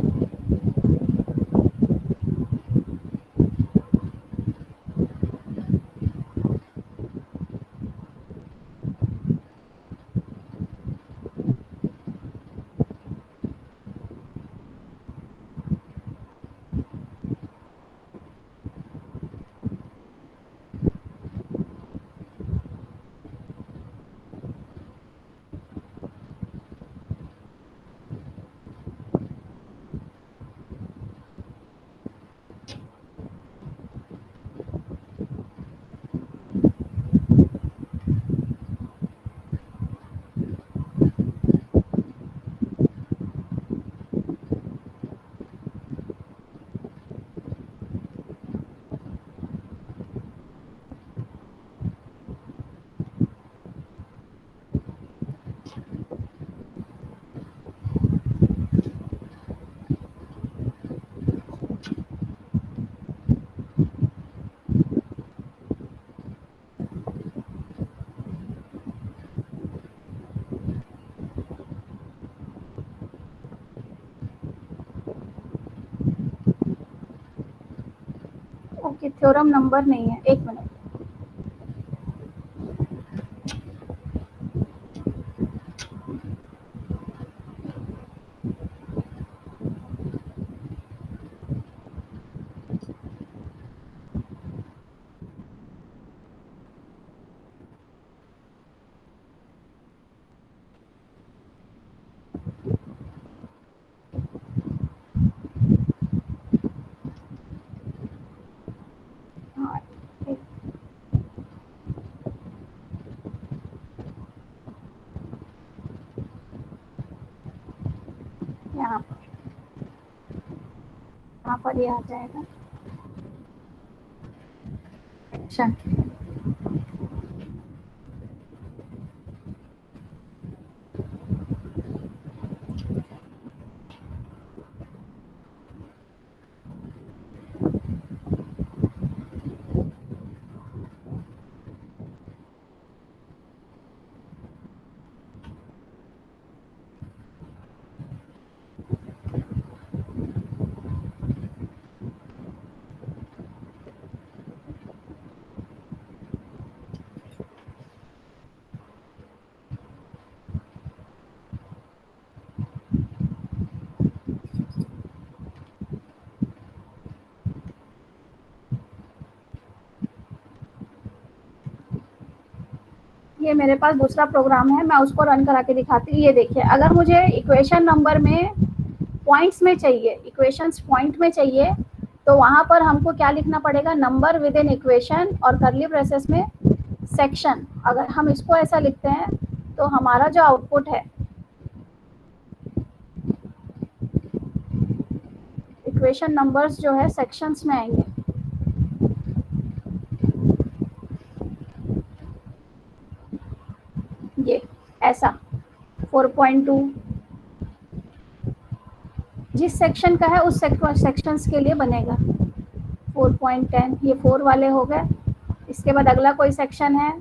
ओके, थ्योरम नंबर नहीं है, एक मिनट। यहाँ पर ये आ जाएगा सेक्शन। ये मेरे पास दूसरा प्रोग्राम है, मैं उसको रन करा के दिखाती हूँ। ये देखिए, अगर मुझे इक्वेशन नंबर में पॉइंट्स में चाहिए, इक्वेशंस पॉइंट में चाहिए, तो वहाँ पर हमको क्या लिखना पड़ेगा, नंबर विद इन इक्वेशन और कर्ली ब्रेसेस में सेक्शन। अगर हम इसको ऐसा लिखते हैं तो हमारा जो आउटपुट है इक्वेशन नंबर्स जो है सेक्शंस में आएंगे। ये ऐसा 4.2 जिस सेक्शन का है उस सेक्शंस के लिए बनेगा। 4.10 ये 4 वाले हो गए। इसके बाद अगला कोई सेक्शन है,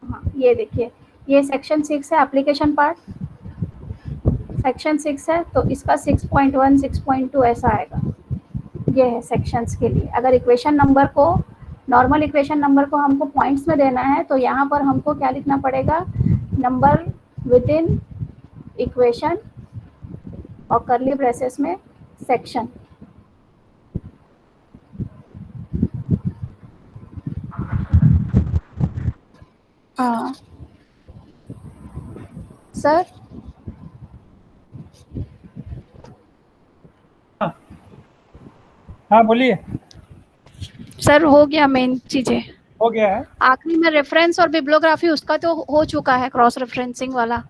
हाँ ये देखिए, ये सेक्शन 6 है, एप्लीकेशन पार्ट सेक्शन 6 है, तो इसका 6.1 6.2 ऐसा आएगा। ये है सेक्शंस के लिए। अगर इक्वेशन नंबर को, नॉर्मल इक्वेशन नंबर को हमको पॉइंट्स में देना है तो यहाँ पर हमको क्या लिखना पड़ेगा, नंबर विद इन इक्वेशन और कर्ली ब्रेसेस में सेक्शन। हाँ सर, हाँ बोलिए। सर हो गया, मेन चीजें हो गया है। आखिरी में रेफरेंस और बिब्लियोग्राफी उसका तो हो चुका है, क्रॉस रेफरेंसिंग वाला।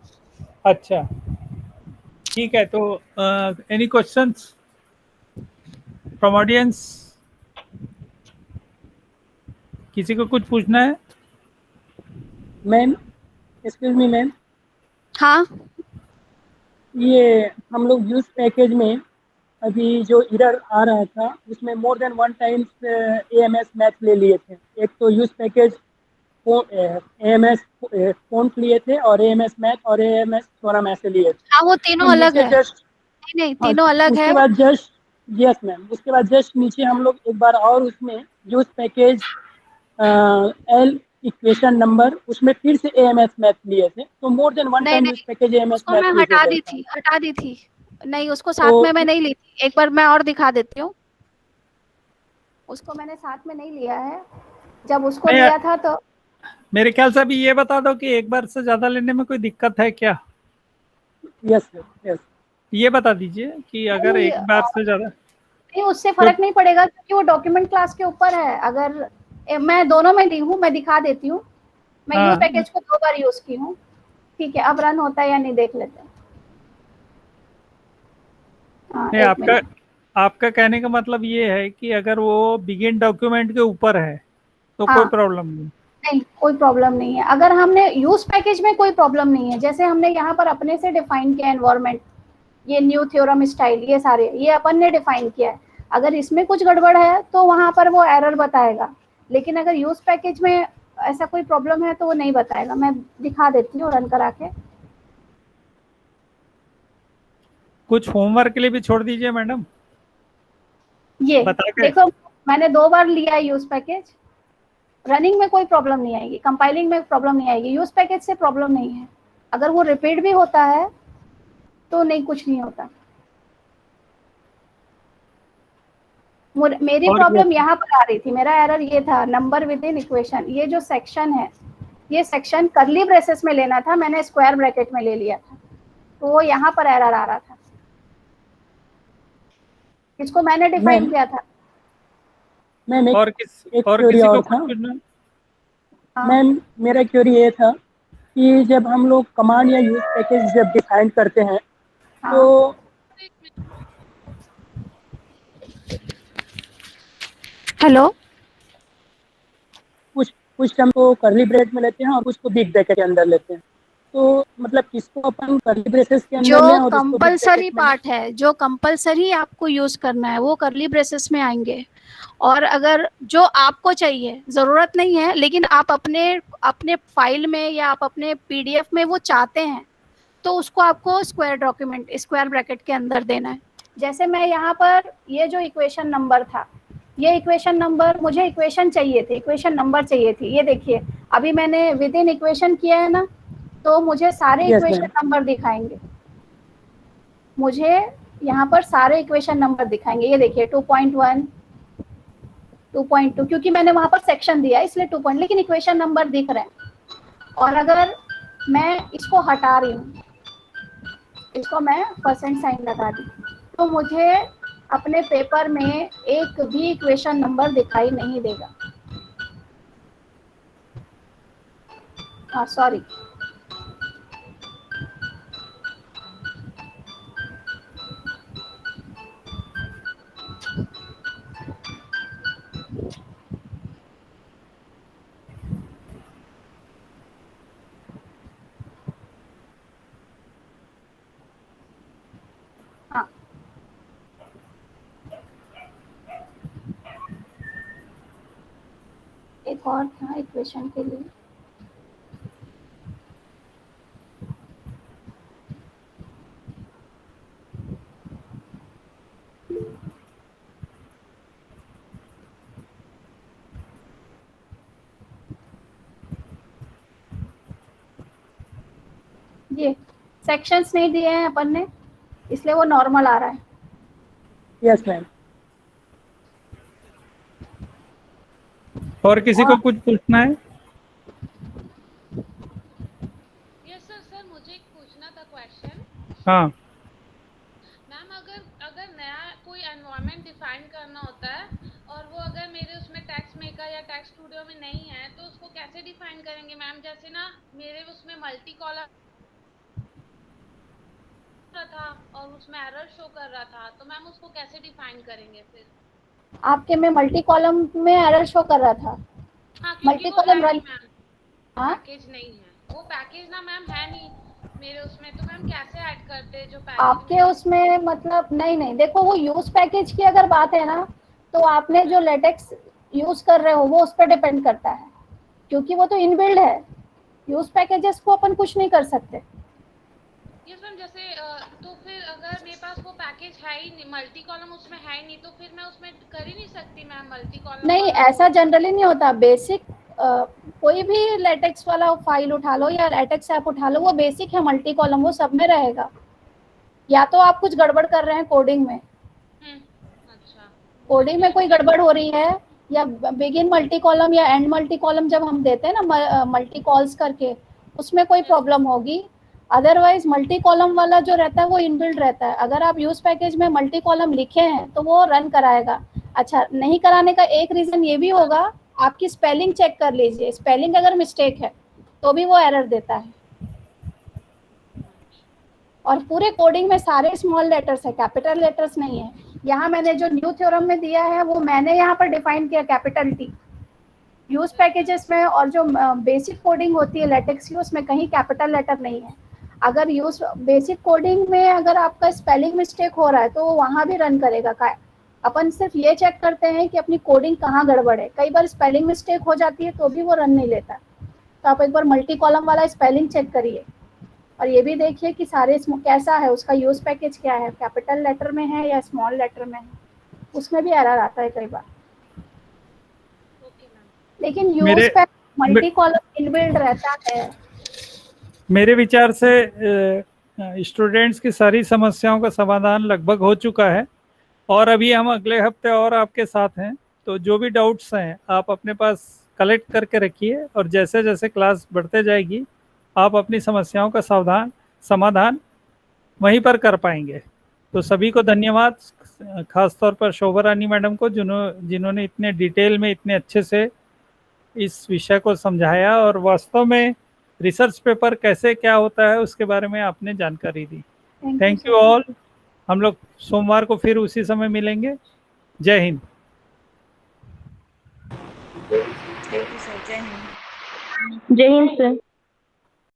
अच्छा ठीक है, तो एनी क्वेश्चंस फ्रॉम ऑडियंस? किसी को कुछ पूछना है? मैम, एक्सक्यूज मी मैम, हाँ ये हम लोग यूज पैकेज में अभी जो एरर आ रहा था उसमें more than one times AMS math ले लिए थे। एक तो यूज पैकेज AMS फ़ॉन्ट लिए थे और AMS मैथ और AMS सोरम ऐसे लिए थे। हाँ, वो तीनों अलग है। जस्ट नहीं तीनों अलग है। उसके बाद जस्ट, यस मैम, उसके बाद जस्ट नीचे हम लोग एक बार और उसमें use package L equation number, उसमें फिर से AMS मैथ लिए थे। तो more than one time use package AMS उसको मैथ मैं हटा दी थी। नहीं, उसको साथ में मैं नहीं ली थी। एक बार मैं और दिखा देती हूँ। उसको मैंने साथ में नहीं लिया है। जब उसको लिया था तो मेरे ख्याल से अभी ये बता दो कि एक बार से ज्यादा लेने में कोई दिक्कत है क्या? Yes sir, yes. ये बता दीजिए कि अगर एक बार से ज्यादा, नहीं, उससे फर्क नहीं पड़ेगा क्योंकि वो डॉक्यूमेंट क्लास के ऊपर है। अगर मैं दोनों में ली हूँ, मैं दिखा देती हूँ। मैं यूज पैकेज को 2 बार यूज की हूँ। ठीक है, अब रन होता है या नहीं देख लेते हैं। आपका कहने का मतलब ये है कि अगर वो बिगिन डॉक्यूमेंट के ऊपर है तो कोई प्रॉब्लम नहीं? नहीं, कोई प्रॉब्लम नहीं है। अगर हमने यूज पैकेज में कोई प्रॉब्लम नहीं है। जैसे हमने यहाँ पर अपने से डिफाइन किया एनवायरनमेंट, ये न्यू थ्योरम स्टाइल, ये सारे ये अपन ने डिफाइन किया है। अगर इसमें कुछ गड़बड़ है तो वहाँ पर वो एरर बताएगा। लेकिन अगर यूज पैकेज में ऐसा कोई प्रॉब्लम है तो वो नहीं बताएगा। मैं दिखा देती हूँ रन करा के। कुछ होमवर्क के लिए भी छोड़ दीजिए मैडम। ये देखो, मैंने 2 बार लिया है यूज पैकेज। रनिंग में कोई प्रॉब्लम नहीं आएगी, कंपाइलिंग में प्रॉब्लम नहीं आएगी। यूज पैकेज से प्रॉब्लम नहीं है। अगर वो रिपीट भी होता है तो नहीं, कुछ नहीं होता। मेरी प्रॉब्लम यहाँ पर आ रही थी। मेरा एरर ये था, नंबर विद इन इक्वेशन। ये जो सेक्शन है, ये सेक्शन कर्ली ब्रेसेस में लेना था, मैंने स्क्वायर ब्रैकेट में ले लिया था, तो वो यहाँ पर एरर आ रहा था। इसको मैंने डिफाइन किया था। मैम और किसी को पूछना? मैम, मेरा क्वेरी ये था कि जब हम लोग कमांड या यूज पैकेज जब डिफाइन करते हैं हाँ तो हेलो, कुछ टर्म को कर्ली ब्रेस में लेते हैं और कुछ को बिग ब्रैकेट के अंदर लेते हैं। तो मतलब किसको अपन कर्ली ब्रेसेस के अंदर लें जो और किसको बिग कंपलसरी ब्रैकेट में लें? पार्ट है, जो कंपलसरी आपको यूज करना है वो कर्ली ब्रेसेस में आएंगे। और अगर जो आपको चाहिए, जरूरत नहीं है लेकिन आप अपने अपने फाइल में या आप अपने पीडीएफ में वो चाहते हैं, तो उसको आपको स्क्वायर डॉक्यूमेंट, स्क्वायर ब्रैकेट के अंदर देना है। जैसे मैं यहाँ पर ये जो इक्वेशन नंबर था, ये इक्वेशन नंबर, मुझे इक्वेशन चाहिए थे, इक्वेशन नंबर चाहिए थी। ये देखिए अभी मैंने विद इन इक्वेशन किया है ना, तो मुझे सारे यस इक्वेशन मैम। नंबर दिखाएंगे। मुझे यहाँ पर सारे इक्वेशन नंबर दिखाएंगे। ये देखिए 2.1, 2.2, क्योंकि मैंने वहां पर सेक्शन दिया है इसलिए 2 पॉइंट, लेकिन इक्वेशन नंबर दिख रहे हैं। और अगर मैं इसको हटा रही हूँ, इसको मैं परसेंट साइन लगा दी, तो मुझे अपने पेपर में एक भी इक्वेशन नंबर दिखाई नहीं देगा। हाँ सॉरी, हाँ एक और था इक्वेशन के लिए। ये सेक्शंस नहीं दिए हैं अपन ने, इसलिए वो नॉर्मल आ रहा है। Yes ma'am. और किसी को कुछ पूछना है? Yes sir. सर मुझे एक पूछना था क्वेश्चन। हाँ, मैम अगर नया कोई एनवायरनमेंट डिफाइन करना होता है और वो अगर मेरे उसमें टेक्स्ट मेकर या टेक्स्ट स्टूडियो में नहीं है, तो उसको कैसे डिफाइन करेंगे मैम? जैसे ना मेरे उसमें मल्टी कॉलम था और उसमें एरर शो कर रहा था, तो मैम उसको कैसे डिफाइन करेंगे फिर? आपके में मल्टी कॉलम में एरर शो कर रहा था? हाँ, मल्टी कॉलम रन, हाँ पैकेज नहीं है वो, पैकेज ना मैम है नहीं मेरे उसमें, तो मैम कैसे ऐड करते हैं जो पैकेज आपके उसमें? मतलब नहीं, देखो वो यूज पैकेज की अगर बात है ना, तो आपने जो लेटेक्स यूज कर रहे हो वो उस पर डिपेंड करता है, क्योंकि वो तो इनबिल्ड है। यूज पैकेजेस को अपन कुछ नहीं कर सकते। Yes ma'am. जैसे तो फिर अगर मेरे पास वो पैकेज है ही नहीं, मल्टी कॉलम उसमें है ही नहीं, तो फिर मैं उसमें कर ही नहीं सकती मैम मल्टी कॉलम? नहीं, ऐसा जनरली नहीं होता। बेसिक कोई भी लेटेक्स वाला फाइल उठा लो या लेटेक्स ऐप उठा लो, वो बेसिक है मल्टी कॉलम, वो सब में रहेगा। या तो आप कुछ गड़बड़ कर रहे हैं कोडिंग में, अच्छा, कोडिंग में कोई गड़बड़ हो रही है, या बिगिन मल्टी कॉलम या एंड मल्टी कॉलम जब हम देते हैं ना मल्टी कॉल्स करके, उसमें कोई प्रॉब्लम होगी। अदरवाइज मल्टी कॉलम वाला जो रहता है वो इनबिल्ड रहता है। अगर आप यूज पैकेज में मल्टी कॉलम लिखे हैं तो वो रन कराएगा। अच्छा, नहीं कराने का एक रीजन ये भी होगा, आपकी स्पेलिंग चेक कर लीजिए, स्पेलिंग अगर मिस्टेक है तो भी वो एरर देता है। और पूरे कोडिंग में सारे स्मॉल लेटर्स है, कैपिटल लेटर्स नहीं है। यहाँ मैंने जो न्यू थ्योरम में दिया है वो मैंने यहाँ पर डिफाइन किया कैपिटल टी। यूज पैकेजेस में और जो बेसिक कोडिंग होती है लेटेक्स की, उसमें कहीं कैपिटल लेटर नहीं है। अगर यूज बेसिक कोडिंग में अगर आपका स्पेलिंग मिस्टेक हो रहा है तो वहाँ भी रन करेगा। अपन सिर्फ ये चेक करते हैं कि अपनी कोडिंग कहाँ गड़बड़ है। कई बार स्पेलिंग मिस्टेक हो जाती है तो भी वो रन नहीं लेता। तो आप एक बार मल्टी कॉलम वाला स्पेलिंग चेक करिए, और ये भी देखिए कि सारे कैसा है, उसका यूज पैकेज क्या है, कैपिटल लेटर में है या स्मॉल लेटर में है। उसमें भी एरर आता है कई बार। लेकिन use package multi column inbuilt रहता है। मेरे विचार से स्टूडेंट्स की सारी समस्याओं का समाधान लगभग हो चुका है, और अभी हम अगले हफ्ते और आपके साथ हैं। तो जो भी डाउट्स हैं आप अपने पास कलेक्ट करके रखिए, और जैसे जैसे क्लास बढ़ते जाएगी आप अपनी समस्याओं का समाधान वहीं पर कर पाएंगे। तो सभी को धन्यवाद, खासतौर पर शोभा रानी मैडम को जिन्होंने इतने डिटेल में, इतने अच्छे से इस विषय को समझाया, और वास्तव में रिसर्च पेपर कैसे क्या होता है उसके बारे में आपने जानकारी दी। Thank you all. हम लोग सोमवार को फिर उसी समय मिलेंगे। जय हिंद। Thank you sir. जय हिंद। जय हिंद सर।